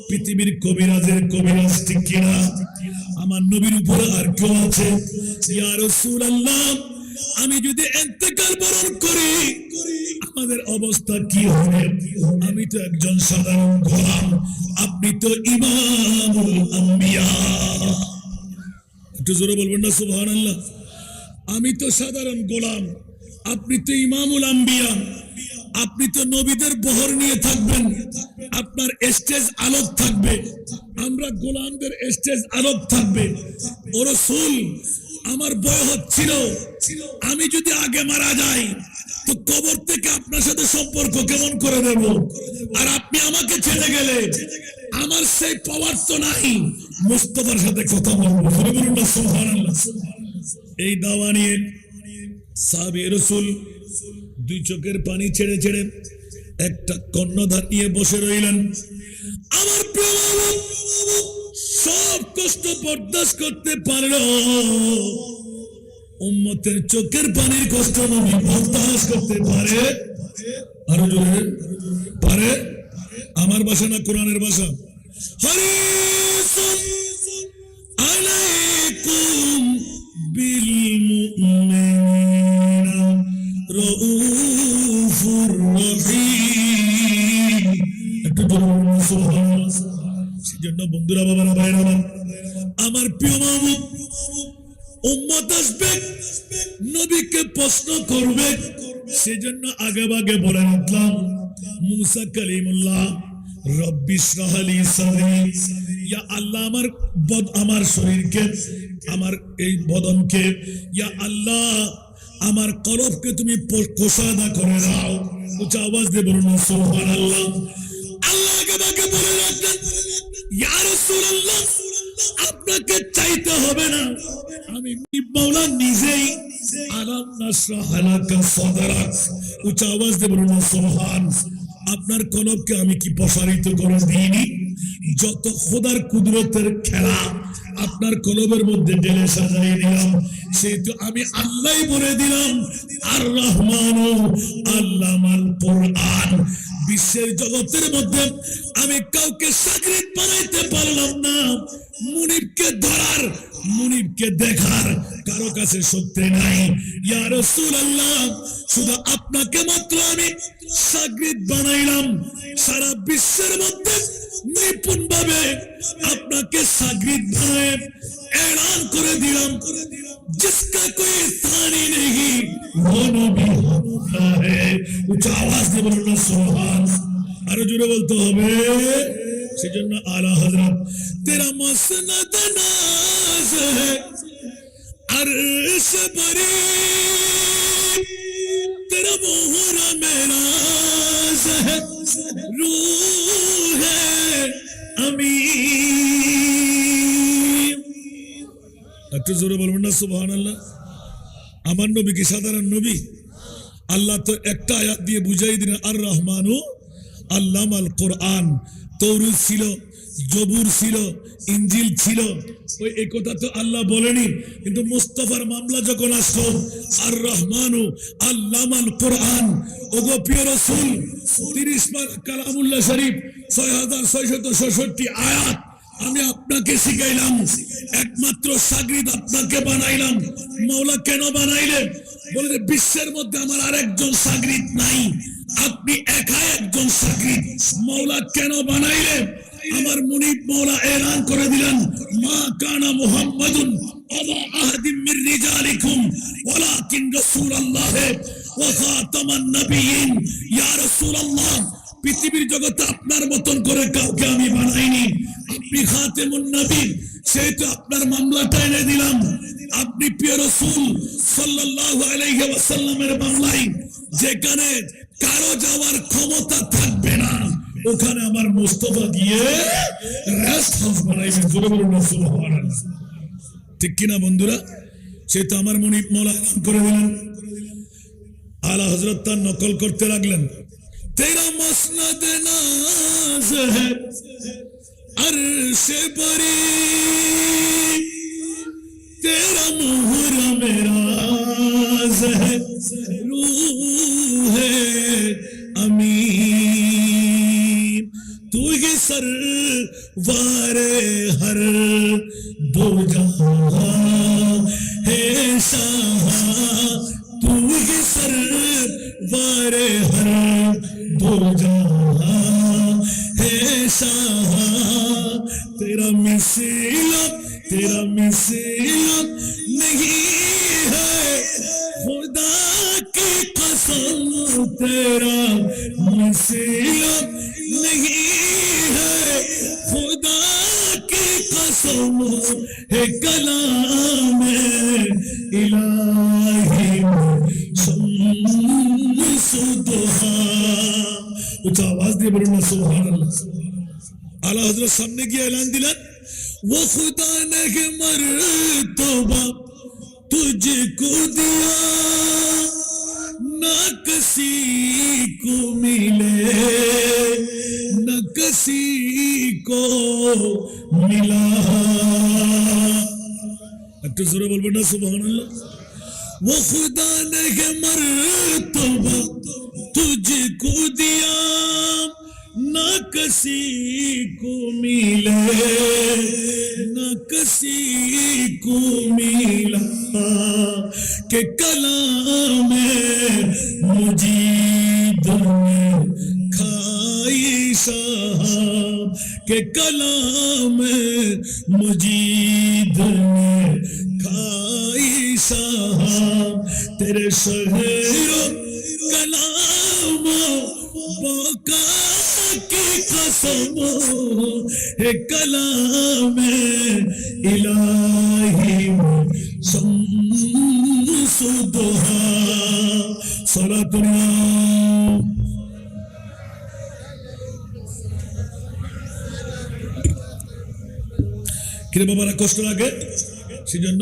Speaker 1: পৃথিবীর কবিরাজের কবিরাজ, ঠিক কিনা? আমার নবীর উপরে আর কেউ আছে? ইয়া রাসূলুল্লাহ, আমি যদি ইন্তেকাল বরণ করি আমাদের অবস্থা কি হবে? আমি তো একজন সাধারণ গোলাম, আপনি তো ইমামুল আম্বিয়া। একটু জোরে বলবেন না সুবহানাল্লাহ। আমি তো সাধারণ গোলাম, আপনি তো ইমামুল আম্বিয়া। আপনি তো নবীদের বহর নিয়ে থাকবেন, আপনার স্টেজ আলোক থাকবে, আমরা গোলামদের স্টেজ আলোক থাকবে। ও রাসূল, আমার ভয় হচ্ছিল আমি যদি আগে মারা যাই তো কবর থেকে আপনার সাথে সম্পর্ক কেমন করে দেব, আর আপনি আমাকে ছেড়ে গেলে আমার সেই পাওয়ার তো নাই মুস্তাফার সাথে কথা বলবো। বলুন না সুবহানাল্লাহ। এই দাওয়া নিয়ে সাহাবী রাসূল দুই চোখের পানি ছেড়ে ছেড়ে একটা কর্ণধার নিয়ে বসে রইলেন। আমার প্রিয় বাবা সব কষ্ট বরদাস্ত করতে পারল, উম্মতের চোখের পানির কষ্ট নবী বরদাস্ত করতে পারে? আরো জোরে পারে? আমার ভাষা না কোরআনের ভাষা? হারিসুন আলাইকুম بالمؤمنين رؤوف رحيم একটু জোরে বলুন সুবহানাল্লাহ সেজন্য বন্ধুরা বাবারা ভাইরা আমার প্রিয় মাহবুব উম্মত আসবে নবীকে প্রশ্ন করবে সেজন্য আগে ভাগে বলে রাখলাম মুসা কালিমুল্লাহ রব্বি ইশরাহ লি সাদরি ইয়া আল্লাহ আমার শরীরকে আমার এই বদনকে ইয়া আল্লাহ আমার কলবকে তুমি কোষাদা করে দাও উচ্চ আওয়াজ দিয়ে বলুন সুবহানাল্লাহ আল্লাহ আগে ভাগে বলে রাখলেন ইয়া রাসূলুল্লাহ আপনাকে চাইতে হবে না আমি মাওলা নিজেই আলাম নাশরাহ লাকা সাদরাক উচ্চ আওয়াজ দিয়ে বলুন সুবহান আপনার কলবকে আমি কি প্রসারিত করে দিইনি যত খোদার কুদরতের খেলা আপনার কলবের মধ্যে ঢেলে সাজাই দিলাম সেই তো আমি আল্লাহই বলে দিলাম আর রহমান আল্লামাল কোরআন বিশ্বের জগতের মধ্যে আমি কাউকে সাগরিদ বানাইতে পারলাম না মুনিবকে ধরার মুনিবকে দেখার কারো কাছে শক্তি নাই ইয়া রাসূলুল্লাহ শুধু আপনাকে মাত্র আমি সাগরিদ বানাইলাম সারা বিশ্বের মধ্যে নিপুণ ভাবে আপনাকে সাগরিদ বানায় এলান করে দিলাম जिसका कोई स्थानी नहीं वो नबी होता है उच्च आवाज দিয়ে বলুন সুবহান আরো জোরে বলতে হবে সেজন্য আলা হযরত তেরা মসনদ নাজ है अर्श बरी तेरा मोहरा मेराज है रूह है अमीन একটু জোরে বলবেন না সুবহানাল্লাহ আমার নবী কি সাধারণ নবী আল্লাহ তো একটা আয়াত দিয়ে বুঝাই দিলেন আর রহমানু আল্লামাল কোরআন তৌরাত ছিল জবুর ছিল ইনজিল ছিল ওই এই কথা তো আল্লাহ বলেনি কিন্তু মুস্তাফার মামলা যখন আসলো আর রহমানু আল্লামাল কোরআন ওগো প্রিয় রাসূল 30 বার কালামুল্লাহ শরীফ 6666 আয়াত আমি আপনাকে শিখাইলাম একমাত্র সাগরিদ আপনাকে বানাইলাম মাওলা কেন বানাইলেন বলে বিশ্বের মধ্যে আমার আরেকজন সাগরিদ নাই আপনি একাই একজন সাগরিদ মাওলা কেন বানাইলেন আমার মুনিব মাওলা এলান করে দিলেন মা কানা মুহাম্মাদুন আবা আহাদিম মির রিজালিকুম ওয়ালাকিন রাসূলুল্লাহ ওয়া খাতামান নবিয়্যিন ইয়া রাসূলুল্লাহ পৃথিবীর জগতে আপনার মতন করে কাউকে আমি বানাইনি আপনি খাতেমুন নবী সেই তো আপনার মামলাটা এনে দিলাম আপনি প্রিয় রাসূল সাল্লাল্লাহু আলাইহি ওয়াসাল্লামের মামলায় যেখানে কারো যাওয়ার ক্ষমতা থাকবে না ওখানে আমার মুস্তাফা গিয়ে রেস্ট হাউস বানাইবেন জোরে বলুন সুবহানাল্লাহ ঠিক কিনা বন্ধুরা সেই তো আমার মুনিব মাওলা এলান করে দিলেন আলা হযরত তার নকল করতে লাগলেন तेरा मसनद नाज है अर्श बरी तेरा मोहरा मेराज है रूह है अमीन तू ही सरवारे हर दो जहां है शाह तू ही सरवारे हर दो जहां है शाह तेरा मिसाल नहीं है खुदा की कसम तेरा मिसाल नहीं है खुदा की कसम है कलाम इलाही उच्च आवाज दिए बोलना सुबहानअल्लाह आला हजरत सामने की ऐलान दिला वो खुदा ने मर्तबा तुझको दिया ना किसी को मिले न किसी को मिला একটু জোরে বলবেন না সুবহানাল্লাহ वो खुदा ने मर्तबा तुझको दिया ना किसी को मिले न किसी को मिला के कलाम मुजीद ने खाइशा के कलाम मुजीद ने खाइशा तेरे शहरो कलाम बाका की कसम है कलाम इलाही शम्सुद्दोहा सलातुल्लाह। কিরে বাবারা কষ্ট লাগে সেজন্য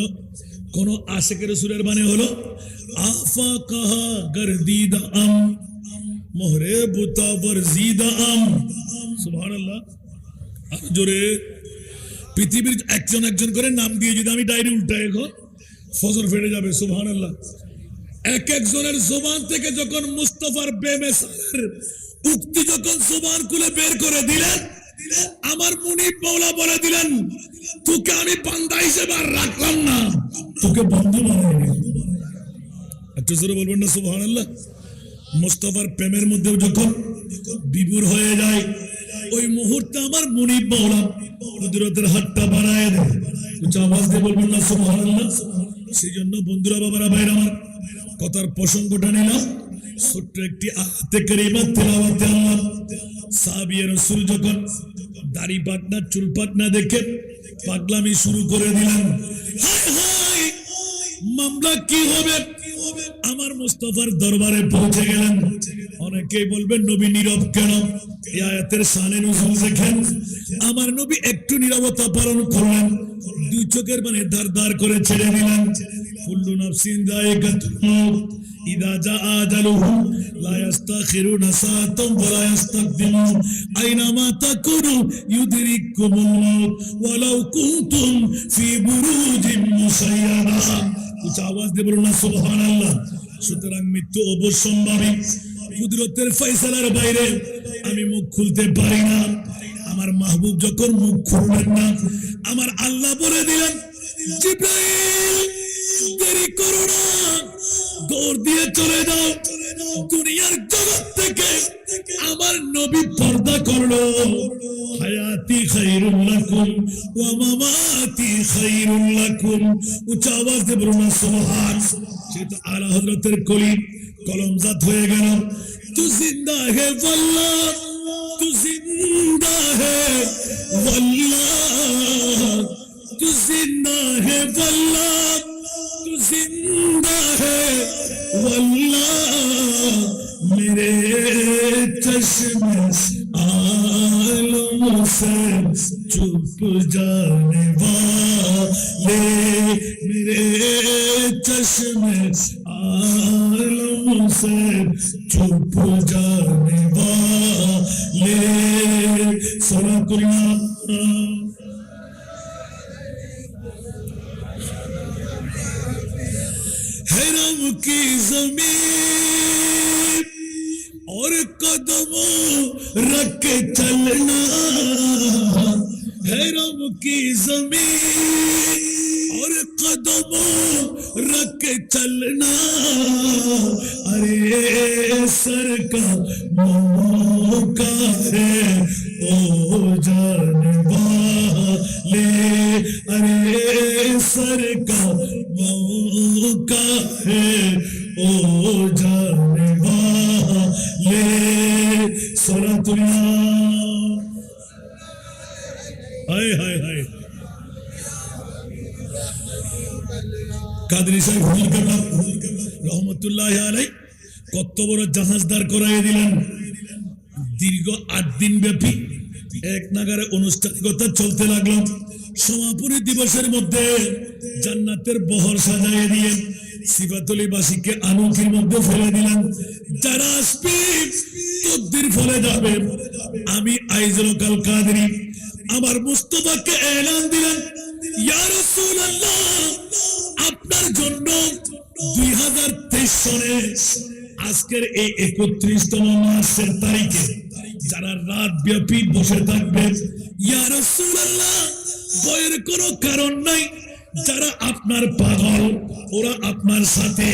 Speaker 1: কোন আশিকের সুরের মানে হলো আফা কাহা গর্দিদা আম মোহরে বুতা বরজিদা আম সুবহানাল্লাহ। আর জোরে পৃথিবীর একজন একজন করে নাম দিয়ে যদি আমি ডায়েরি উল্টাই এখন ফজর ফেটে যাবে সুবহানাল্লাহ। এক একজনের জবান থেকে যখন মুস্তাফার বেমেসালের উক্তি যখন জবান খুলে বের করে দিলেন আমার মুনিব মাওলা বলে দিলেন তোকে আমি বান্দা হিসেবে আর রাখলাম না, তোকে বন্ধু বানাই। একটু জোরে বলবেন না সুবহানাল্লাহ। মুস্তাফার প্রেমের মধ্যে যখন বিভোর হয়ে যায় ওই মুহূর্তে আমার মুনিব মাওলা কুদরতের হাতটা বাড়ায় দেয়। উচ্চ আওয়াজ দিয়ে বলবেন না সুবহানাল্লাহ। সেই জন্য বন্ধুরা বাবারা ভাইরা আমার কথার প্রসঙ্গটা নিলাম ছোট্ট একটি আয়াতে কারিমা তেলাওয়াতে আল্লাহ সাহাবী রাসূল যখন দাড়ি পাটনা চুল পাটনা দেখে পাগলামি শুরু করে দিলেন, হায় হায় মামলা কি হবে। আমার মুস্তাফার দরবারে পৌঁছে গেলেন। অনেকেই বলবেন নবী নীরব কেন? এই আয়াতের শানে নুজুল দেখেন। আমার নবী একটু নীরবতা পালন করলেন, দুই চোখের মানে ধার ধার করে ছেড়ে দিলেন। কুল্লু নাফসিন যায়িকাতুল মউত ইযা জা আজালুহুম লা ইস্তাখিরুনা সাআতান ওয়া লা ইস্তাকদিমুন আইনামা তাকুনু ইউদরিকুমুল মউত ওয়ালাউ কুনতুম ফি বুরুজিন মুশাইয়াদা। উচ্চ আওয়াজ দিয়ে বলুন না সুবহানাল্লাহ। সুতরাং মৃত্যু অবশ্যম্ভাবী, কুদরতের ফয়সালার বাইরে আমি মুখ খুলতে পারি না। আমার মাহবুব যখন মুখ খুললেন না আমার আল্লাহ বলে দিলেন জিবরাইল দেরি করো না, দৌড় দিয়ে চলে যাও। দুনিয়ার জগৎ থেকে আমার নবী পর্দা করলো। হায়াতি খায়রুল লাকুম ওয়া মামাতি খায়রুল লাকুম। উচ্চ আওয়াজ দিয়ে বলুন না সুবহান। সেটা আলা হযরতের কলি কলমজাত হয়ে গেল। তু জিন্দা হে ওয়াল্লাহ, তু জিন্দা হে ওয়াল্লাহ, তু জিন্দা হে ওয়াল্লাহ, তু জিন্দা হে ওয়াল্লাহ। मेरे चश्मे आलम से चुप जाने वाले, मेरे चश्मे आलम से चुप जाने वाले। सलातुल्लाह। हरम की जमीन और कदमों रख के चलना, हरम की जमीन और कदमों रख के चलना। अरे सर का मौका है ओ जाने वाले, अरे सर का मौका है ओ जाने वाले। सलातुल्लाह। हाय हाय हाय। কাদরি সাহেব হুজুর কেবলা রহমতুল্লাহ আলাই কত বড় জাহাজ দাঁড় করাইয়ে দিলেন। দীর্ঘ 8 দিন ব্যাপী এক নাগারে আনুষ্ঠানিকতা চলতে লাগলো। সমাপনী দিবসের মধ্যে জান্নাতের বহর সাজাইয়ে দিয়ে সিফাতুলিবাসীকে আনুকির মধ্যে ফেলে দিলেন। যারা আসবে তকদির ফলে যাবে। আমি আইজুল কাল কাদরি আমার মুস্তাফাকে এলান দিলেন, ইয়া রাসূলুল্লাহ আপনার জন্য 2023 সনে আজকের এই 31তম মাসের তারিখে যারা রাত ব্যাপী বসে থাকবে, ইয়া রাসূলুল্লাহ ভয়ের কোনো কারণ নাই, যারা আপনার পাগল ওরা আপনার সাথে।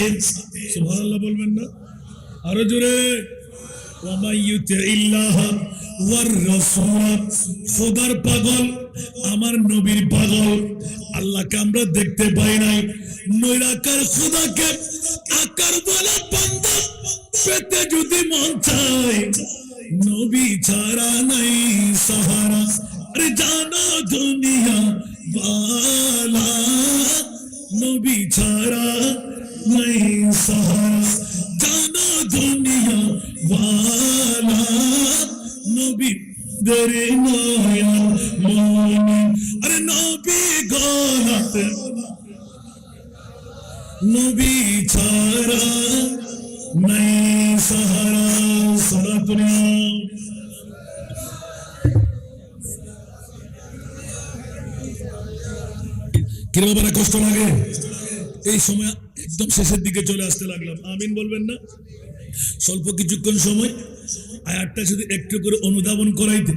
Speaker 1: সুবহানাল্লাহ বলবেন না? আরো জোরে। খোদার পাগল, আমার নবীর পাগল। আল্লাহকে আমরা দেখতে পাই নাই, নৈরাকার খোদাকে আকার বলা বান্দা পেতে যদি মন চায়, নবী ছাড়া নাই সাহারা। আরে জানো দুনিয়া ওয়ালা, নবী ছাড়া নাই সাহারা। জানো দুনিয়া ওয়ালা, নবী দরে নয়া মনে। আরে নবী গলাতে, নবী ছাড়া নাই সাহারা। সালাতুল্লাহ। কিরকম বাবা কষ্ট লাগে? এই সময় একদম শেষের দিকে চলে আসতে লাগলাম, আমিন বলবেন না? স্বল্প কিছুক্ষণ সময় আয়াতটা শুধু একটু করে অনুধাবন করাইতে।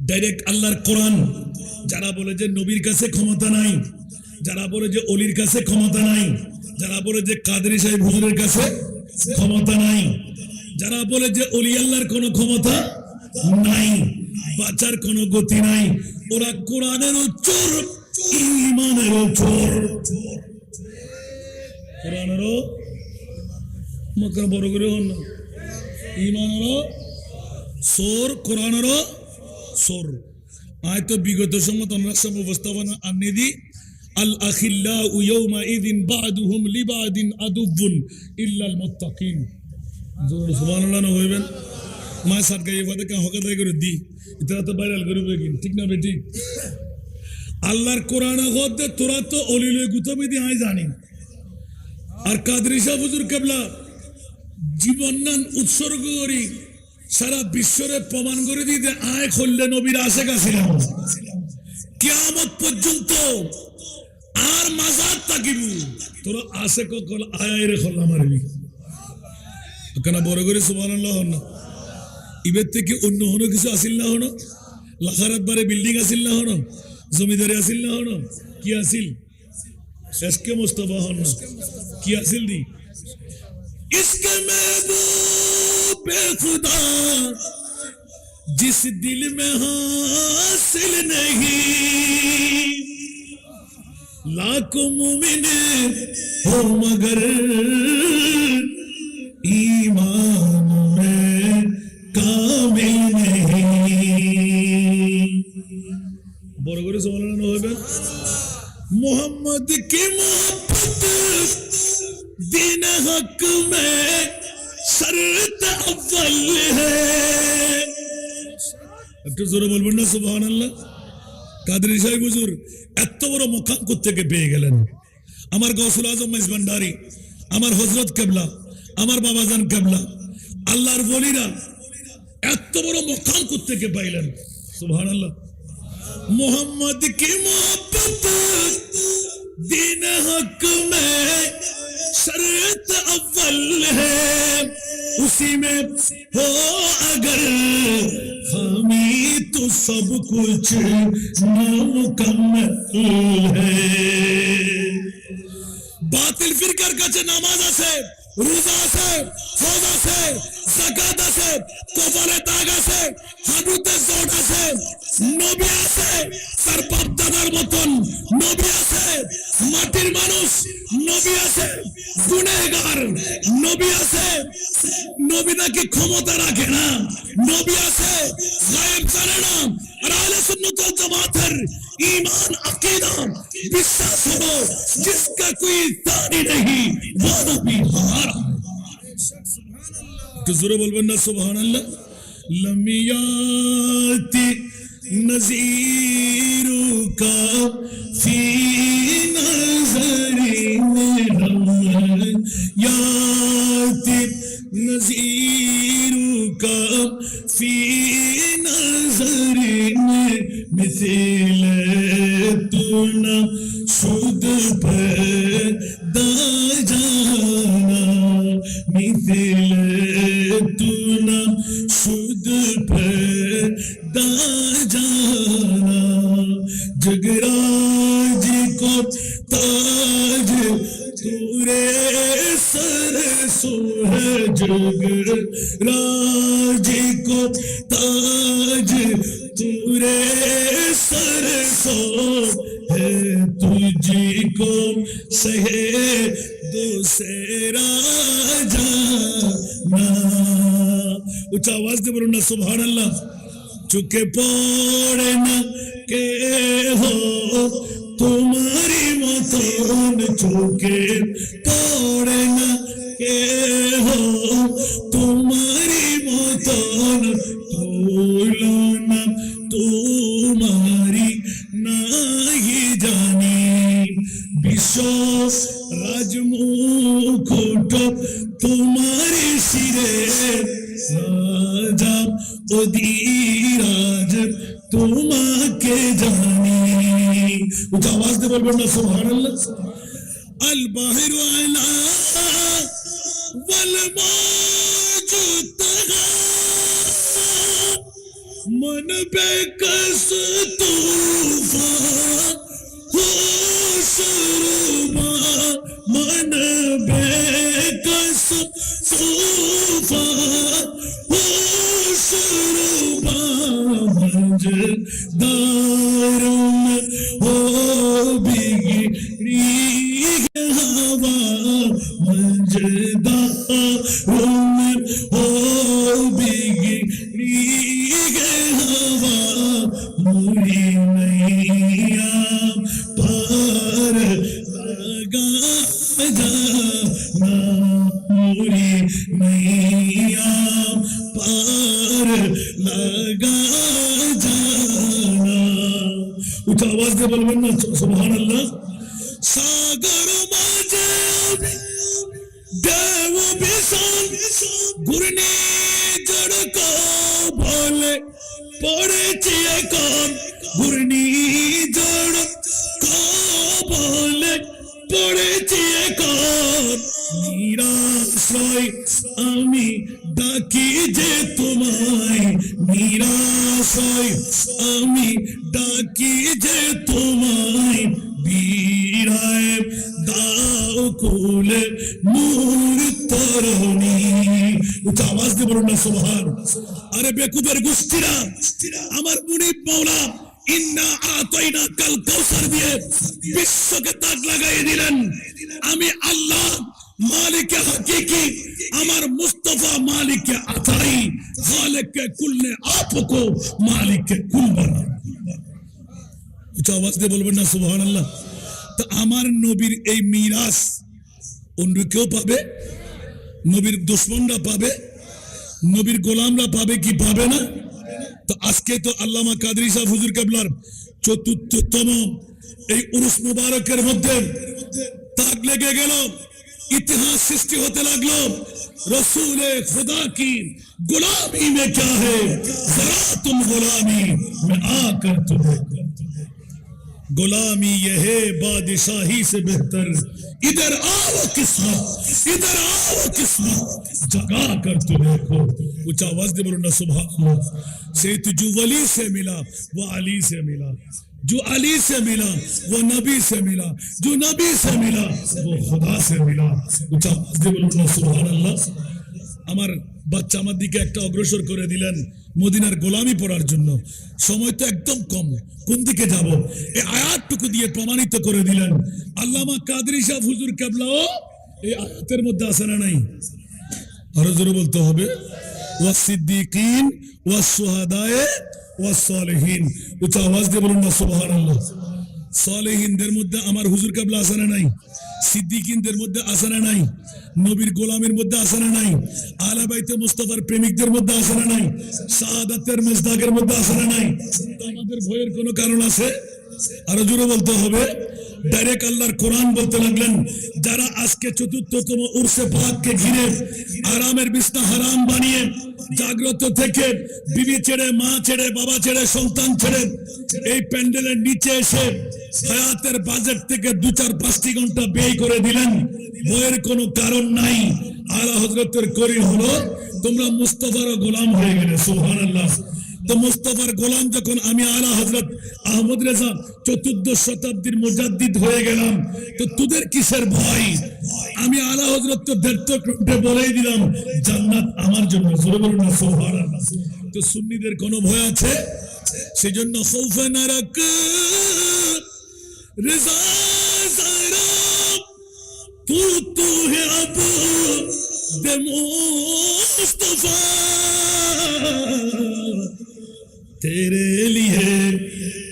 Speaker 1: ডাইরেক্ট আল্লাহর কোরআন। যারা বলে যে নবীর কাছে ক্ষমতা নাই, যারা বলে যে অলির কাছে ক্ষমতা নাই, যারা বলে যে কাদেরী সাহেব হুজুরের কাছে ক্ষমতা নাই, যারা বলে যে অলি আল্লাহর কোনো ক্ষমতা নাই, বাঁচার কোনো গতি নাই, ওরা কোরআনেরও চোর, ঈমানেরও চোর। কোরআনেরও মক্কা বড় করে হন না, ঈমানেরও চোর, কোরআনেরও চোর। আয় তো বিগত সময় আমরা সব উপস্থাপনা আনি দি। আল আখিল্লাউ ইয়াউমাইযিন বা'দুহুম লিবা'দিন আদুউন ইল্লাল মুত্তাকিন। সুবহানাল্লাহ না হইবেন? মা সাদকা এই বাদে কা হকাদাই করে দি, এটা তো ভাইরাল করবে কি? ঠিক না বেটি? আল্লাহর কোরআন গদে তোরা তো অলিলে গুতবে দি আই জানি। আর কাদরী শাহ হুজুর কেবলা জীবন নান উৎসর্গ করি সারা বিশ্বরে প্রমাণ করে দিতে আয় খুললে নবীর আশে কাছিলাম কিয়ামত পর্যন্ত। আর মাজার তাকিবু তোরা আশে কল আয় রে খোল্লা মারবি কেন? বড় করে সুবহানাল্লাহ না। ইবের থেকে অন্য হনো কিছু আসিল না হনো? লাখারাত বারে বিল্ডিং আসিল না হনো? জমিদারি আসিল না হনো? কি আসিল? এসকে মুস্তাফা হন না, কি আসিল দি? इसके महबूब खुदा जिस दिल में हासिल नहीं, लाखों मुमिन हो मगर ईमान में कामिल नहीं। बड़ो करे सुबहानाल्लाह होइबे। मोहम्मद की मोहब्बत दीन हक में शर्त अव्वल है। একটু জোরে বলবেন না সুবহানাল্লাহ? কাদরী সাহেব হুজুর এত বড় মুকাম কোত্থেকে পেয়ে গেলেন? আমার গৌসুল আজম মাইজ ভান্ডারী, আমার হযরত কেবলা, আমার বাবাজান কেবলা, আল্লাহর ওলিরা এত বড় মুকাম কোত্থেকে পাইলেন? সুবহানাল্লাহ। मोहम्मद की मोहब्बत दीन हक में शर्त अव्वल है, उसी में हो अगर खामी तो सब कुछ नामुकम्मल है। बातिल फिरकार काছে নামাজ আছে, রোজা আছে, ফরজ আছে, যাকাত আছে, কপালে দাগ আছে, হাঁটুতে জোট আছে, নবী আছে, তার বাপ দাদার মতন নবী আছে, মাটির মানুষ নবী আছে, গুনাহগার নবী আছে, নবী নাকি ক্ষমতা রাখে না, নবী আছে, গায়েব জানে না। আর আহলে সুন্নাত ওয়াল জামাতের ঈমান আকীদা বিশ্বাস হলো जिसका कोई तानी नहीं वो नबी हमारा। तो जरूर बोलबेन ना सुबहानाल्लाह। लमियाती नज़ीरु का फी नज़री में, याती नज़ीरु का फी नज़री में, मिसल तू न शुद पैदा जाना, मिसल तू न शुद पैदा जाना। जगराज को जग राज को ताज पूरे सर सो है तुझको सहे दूसरा जाना। ऊंचा आवाज दे बोलो ना सुभान अल्लाह। चुके पड़े ना के हो तुम्हारी मतन चुके पड़े ना के हो तुम्हारी मतन तुलना तुम्हारी नहीं जानी। विश्व राजमुकुट तुम्हारी सिरे राजा অধিরাজ তোমাকে জানি। উচ্চ আওয়াজ দিয়ে বলবেন না সুবহানাল্লাহ। আল বাহিরু আলা ওয়াল মাউজু তাগা মন বেকস তুফান হো সুরমা মন বেকস তুফান दारुम हो बिगड़ी हवा मंजदारुम हो बिगड़ी हवा मुड़ी नैया पार लगा जाना मुड़ी नैया पार लगा जाना। उच्च आवाज से बोलबेन ना सुभान अल्लाह। सागर माঝে देव विशाल घूर्णी जड़को बोले पड़ेছি এখন ঘূর্ণি জড়को बोले পড়েছি এখন নিরাশ্রয় আমি ডাকি যে তোমায় নিরাশ্রয় আমি ডাকি যে তোমায় বিরায় দাও কুলে নূর তরণী। উচ্চ আওয়াজ দিয়ে বলুন না সুবহান। আরে বেকুবের গোষ্ঠীরা আমার মুনিব মাওলা ইন্না আতাইনা কাল কাউসার দিয়ে বিশ্বকে তাক লাগাই দিলেন। আমি আল্লাহ मालिक हकीकी अमर मुस्तफा मालिक अताई खालिक के कुल ने आपको मालिक के कुल बना। उच्च आवाज दे बोलबेन ना सुभान अल्लाह। तो আমার নবীর এই মিরাস অন্য কেউ পাবে? নবীর দুশমনরা পাবে? নবীর গোলামরা পাবে কি পাবে না? তো আজকে তো আল্লামা কাদরী সাহেব হুজুর কেবলার ৪৪তম এই উরুস মুবারকের মধ্যে তাক লেগে গেল। इतिहास सृष्टि होते लगलो। रसूले खुदा की गुलामी में क्या है जरा तुम गुलामी में आकर तुम्हें गुलामी यह है बादशाही से बेहतर। इधर आओ किस्मत इधर आओ किस्मत जगा कर तो देखो। ऊंचा आवाज दे बोलो ना सुभान अल्लाह। से तो जो वली से मिला वो अली से मिला जो अली से मिला वो नबी से मिला जो नबी से मिला वो खुदा से मिला। ऊंचा आवाज দিয়ে বলুন না সুবহানাল্লাহ। আমার বাচ্চা আমার দিকে একটা অগ্রসর করে দিলেন মদিনার গোলামি পড়ার জন্য। সময় তো একদম কম, কোন দিকে যাব? এই আয়াতটুকু দিয়ে প্রমাণিত করে দিলেন আল্লামা কাদরী সাহেব হুজুর কেবলাও এই আয়াতের মধ্যে আছে না নাই? আরো জোরে বলতে হবে। ওয়াস সিদ্দিকিন ওয়াস শুহাদায়ে ওয়াস সালেহিন। উচ্চ আওয়াজ দিয়ে বলুন না সুবহানাল্লাহ। সালেহিনদের মধ্যে আমার হুজুর কেবলা আছে না নাই? সিদ্দিকিনদের মধ্যে আছে না নাই? নবীর গোলামের মধ্যে আছে না নাই? আহলে বাইতে মুস্তাফার প্রেমিকদের মধ্যে আছে না নাই? শাহাদাতের মেজদাকের মধ্যে আছে না নাই? আমাদের ভয়ের কোনো কারণ আছে? আরো জোরে বলতে হবে। ডাইরেক্ট আল্লাহর কোরআন বলতে লাগলেন যারা আজকে চতুর্থতম উরসে পাককে ঘিরে আরামের বিছনা হারাম বানিয়ে জাগ্রত থেকে বিবি ছেড়ে মা ছেড়ে বাবা ছেড়ে সন্তান ছেড়ে এই প্যান্ডেলের নিচে এসে হায়াতের বাজেট থেকে ২-৪-৫টি ঘন্টা ব্যয় করে দিলেন, বইয়ের কোনো কারণ নাই। আলা হযরতের করি হলো তোমরা মুস্তাফার গোলাম হয়ে গেলে। সুবহানাল্লাহ। তো মুস্তাফার গোলাম যখন আমি আলা হযরত আহমদ রেজা 14th শতাব্দীর মুজাদ্দিদ হয়ে গেলাম, তো তোদের কিসের ভয়? আমি আলা হযরত তো দেড় বলেই দিলাম জান্নাত আমার জন্য। জোরে বলুন না সুবহানাল্লাহ। তো সুন্নিদের কোনো ভয় আছে? সেজন্য খৌফে না রাখ রেজা জারা তু হে আব দে মুস্তাফা तेरे लिए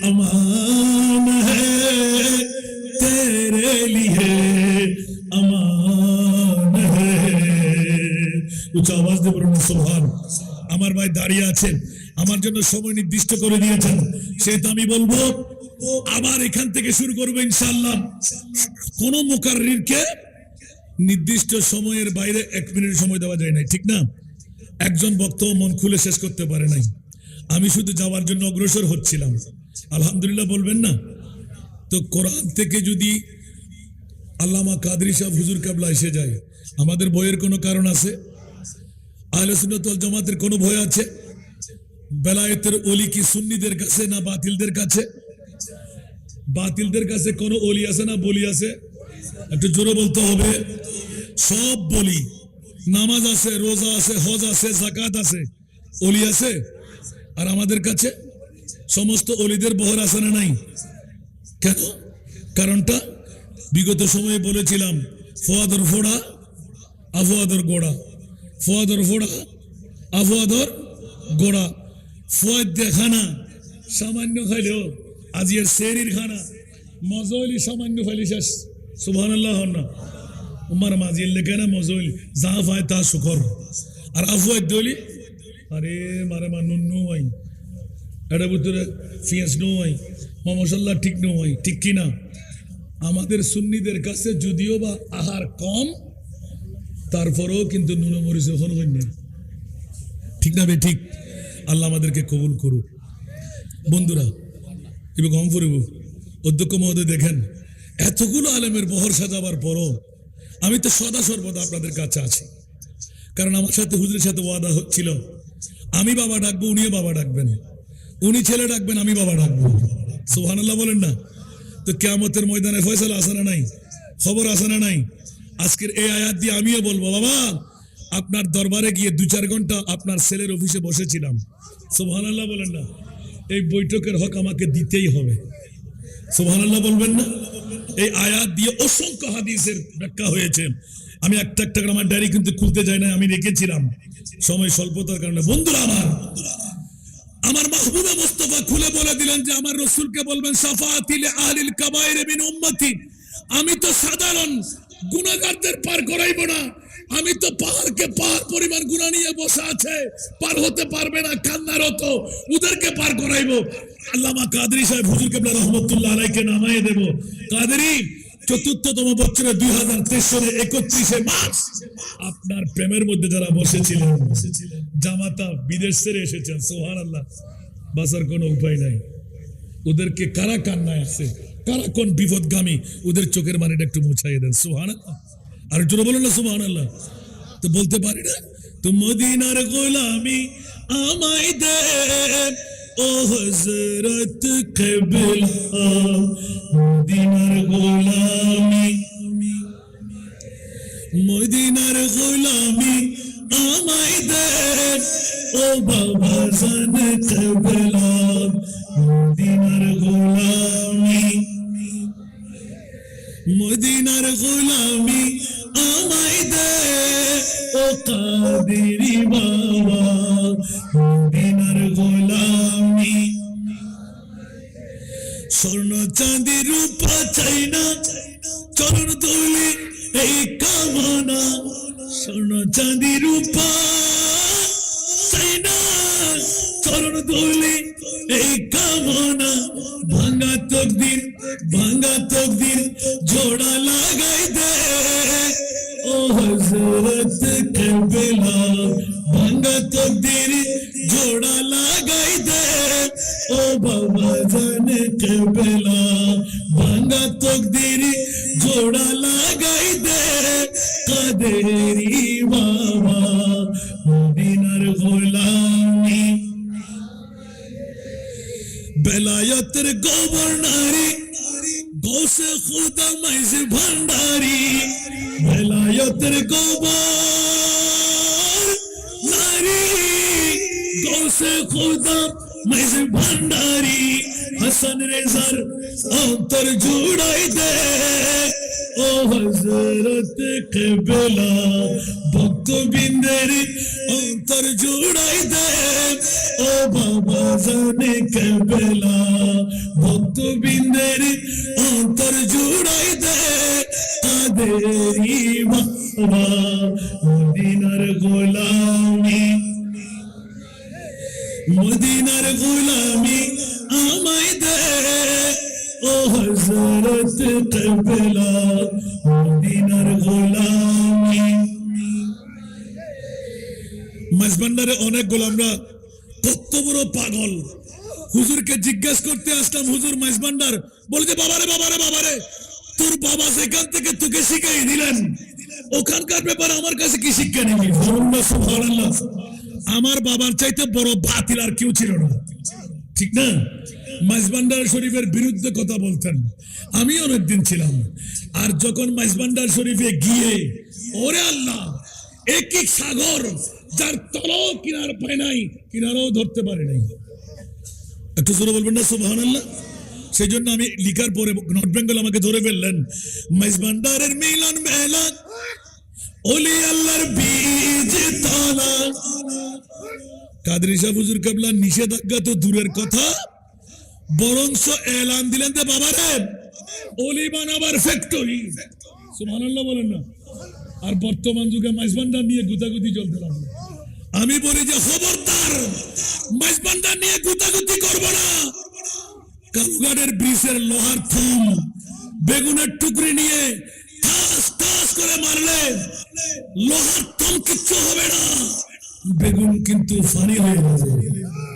Speaker 1: अमान है, तेरे लिए अमान है। উচ্চ আওয়াজ দিয়ে বলুন সুবহান। আমার ভাই দাঁড়িয়ে আছেন, আমার জন্য সময় নির্দিষ্ট করে দিয়েছেন, সেটা আমি বলবো। আবার এখান থেকে শুরু করবো ইনশাআল্লাহ। কোন মুকাররিরকে নির্দিষ্ট সময়ের বাইরে 1 মিনিট সময় দেওয়া যায় না, ঠিক না? একজন বক্তা মন খুলে শেষ করতে পারে নাই, আমি শুধু যাওয়ার জন্য অগ্রসর হচ্ছিলাম। আলহামদুলিল্লাহ বলবেন না? তো কোরআন থেকে যদি আল্লামা কাদরী সাহেব হুজুর কেবলা এসে যায়, আমাদের ভয়ের কোনো কারণ আছে? আহলে সুন্নাত ওয়াল জামাতের কোনো ভয় আছে? বেলায়েতের ওলি কি সুন্নিদের কাছে না বাতিলদের কাছে? বাতিলদের কাছে কোনো ওলি আছে না বলি আছে? একটু জোরে বলতে হবে। সব বলি, নামাজ আছে, রোজা আছে, হজ আছে, যাকাত আছে, ওলি আছে। আর আমাদের কাছে সমস্ত অলিদের বহর আছে না নাই? কেন? কারণটা বিগত সময়ে বলেছিলাম, ফোয়াদর ফোড়া আফোয়াদর গোড়া, ফোয়াদর ফোড়া আফোয়াদর গোড়া। ফোয়াদ দিয়ে খানা সামান্য খাইলেও আজিয়ের শেরির খানা মজলি সামান্য খাইলে শেষ। সুবহানাল্লাহ না উমার মাজির লেখে না মজল যা পায় তা শুকর। আর আফোয়াদ দলি আরে মারে মা নুন নয়, এটা ভিতরে পিঁয়াজ নয়, মশলা ঠিক নয়, ঠিক কিনা? আমাদের সুন্নিদের কাছে যদিও বা আহার কম, তারপরেও কিন্তু নুন মরিচ ওখানে নেই, ঠিক না? ঠিক। আল্লাহ আমাদেরকে কবুল করুক। বন্ধুরা এবার গম করিব অধ্যক্ষ মহোদয়, দেখেন এতগুলো আলেমের বহর সাজাবার পরও আমি তো সদা সর্বদা আপনাদের কাছে আছি। কারণ আমার সাথে হুজুরের সাথে ওয়াদা ছিল, আমি বাবা ডাকবো, উনিও বাবা ডাকবেন, উনি ছেলে ডাকবেন, আমি বাবা ডাকবো। সুবহানাল্লাহ বলেন না? তো কিয়ামতের ময়দানে ফয়সালা আছে না নাই? খবর আছে না নাই? আজকের এই আয়াত দিয়ে আমিও বলবো, বাবা আপনার দরবারে গিয়ে 2-4 ঘন্টা আপনার ছেলের অফিসে বসেছিলাম। সুবহানাল্লাহ বলেন না? এই বৈঠকের হক আমাকে দিতেই হবে। সুবহানাল্লাহ বলবেন না? এই আয়াত দিয়ে অসংখ্য হাদিসের ব্যাখ্যা হয়েছে। আমি একটা একটা করে আমার ডায়েরি কিন্তু খুলতে যাই না, আমি রেখেছিলাম সময় স্বল্পতার কারণে। বন্ধুরা আমার মাহবুবে মুস্তাফা খুলে বলে দিলেন যে আমার রাসূলকে বলবেন শাফাআতিল আহলিল কাবায়ের মিন উম্মতি, আমি তো সাধারণ গুনাহগারদের পার করাইব না, আমি তো পাহাড়কে পাহাড় পরিমাণ গুনাহ নিয়ে বসে আছে, পার হতে পারবে না, কান্নারত, ওদেরকে পার করাইব। আল্লামা কাদরী সাহেব হুজুর কেবলা রহমতুল্লাহ আলাইহিকে নামায়ে দেব। কাদরী ৪র্থতম বছরে 2023 সালে 31শে মার্চ আপনার প্রেমের মধ্যে যারা বসেছিলেন, জামাতা বিদেশ ছেড়ে এসেছেন, সুবহানাল্লাহ, বাঁচার কোনো উপায় নাই। ওদেরকে কারা কান্নায় আছে, কারা কোন বিপদগামী, ওদের চোখের পানিটা একটু মুছাইয়ে দেন। সুবহানাল্লাহ। আর জোরে বলুন না সুবহানাল্লাহ। তো বলতে পারি না, তো মদিনার গোলামি আমায় দে ও হযরত কিবলা, মদিনার গোলামি, মদিনার গোলামি আমায় দে ও বাবা জান কিবলা, মদিনার গোলামি, মদিনার গোলামি আমায় দে ও কাদেরি বাবা, মদিনার গোলামি। স্বর্ণ চাঁদি রূপা চাই না, চরণ ধুলি এই কামনা, স্বর্ণ চাঁদি রূপা চাই না, চরণ ধুলি এই কামনা। ভাঙা তকদির, ভাঙা তকদির জোড়া লাগাই দে ও হযরত কিবলা, ভাঙা তকদির জোড়া লাগাই দে ও বাবা জানে কিবলা, ভাঙা তকদির জোড়া লাগাই দে কাদেরি বাবা, মদিনার গোলামি। বেলায়তের গভর্নরি গৌসে খুদা মাইজ ভান্ডারি বেলায়তের গভর্নরি গৌসে খুদা মাইজ ভান্ডারি হাসান রেজার অন্তর জুড়াই দে ও হযরত কিবলা ভক্তবৃন্দের অন্তর জুড়াই দে ও বাবা জানে কিবলা ভক্তবৃন্দের অন্তর জুড়াই দে আদেরি বাবা মদিনার গোলামি মদিনার গোলামি আমায় দে ও হযরত কিবলা মদিনার গোলামি মাঝবান্ডারে অনেক গোলামরা কত বড় পাগল হুজুরকে জিজ্ঞেস করতে আসলাম হুজুর মাঝবান্ডার বলে যে বাবারে বাবারে বাবারে তোর বাবা সেখান থেকে তোকে শিখাই দিলেন ওখানকার ব্যাপারে আমার কাছে কি শিক্ষা নিবি সুবহানাল্লাহ আমার বাবার চাইতে বড় বাতিল আর কেউ ছিল না ঠিক না মাঝবান্ডার শরীফের বিরুদ্ধে কথা বলতেন আমি অনেকদিন ছিলাম আর যখন মাঝবান্ডার শরীফে গিয়ে ওরে আল্লাহ এক এক সাগর যার তলাও কিনার পায় নাই কিনারাও ধরতে পারে নাই একটু জোরে বলবেন না সুবহানাল্লাহ সেই জন্য আমি লিখার পরে নর্থ বেঙ্গল আমাকে ধরে ফেললেন মাঝবান্ডারের মিলন মেলা ওলি আল্লাহর বীজ তলা কাদরি সাহেব হুজুর কেবলা নিষেধাজ্ঞা তো দূরের কথা বরংস এলান দিলেন যে বাবারে ওলি বানাবার ফ্যাক্টরি সুবহানাল্লাহ বলেন না আর বর্তমান যুগে মাইজবান্ডার নিয়ে গুতাগুতি চলতে লাগলো আমি বলি যে খবরদার মাইজবান্ডার নিয়ে গুতাগুতি করব না কালুঘাটের ব্রিজের লোহার থাম বেগুনের টুকরি নিয়ে ঠাস ঠাস করে মারলে লোহার থাম কিচ্ছু হবে না বেগুন কিন্তু ফানি হয়ে যাবে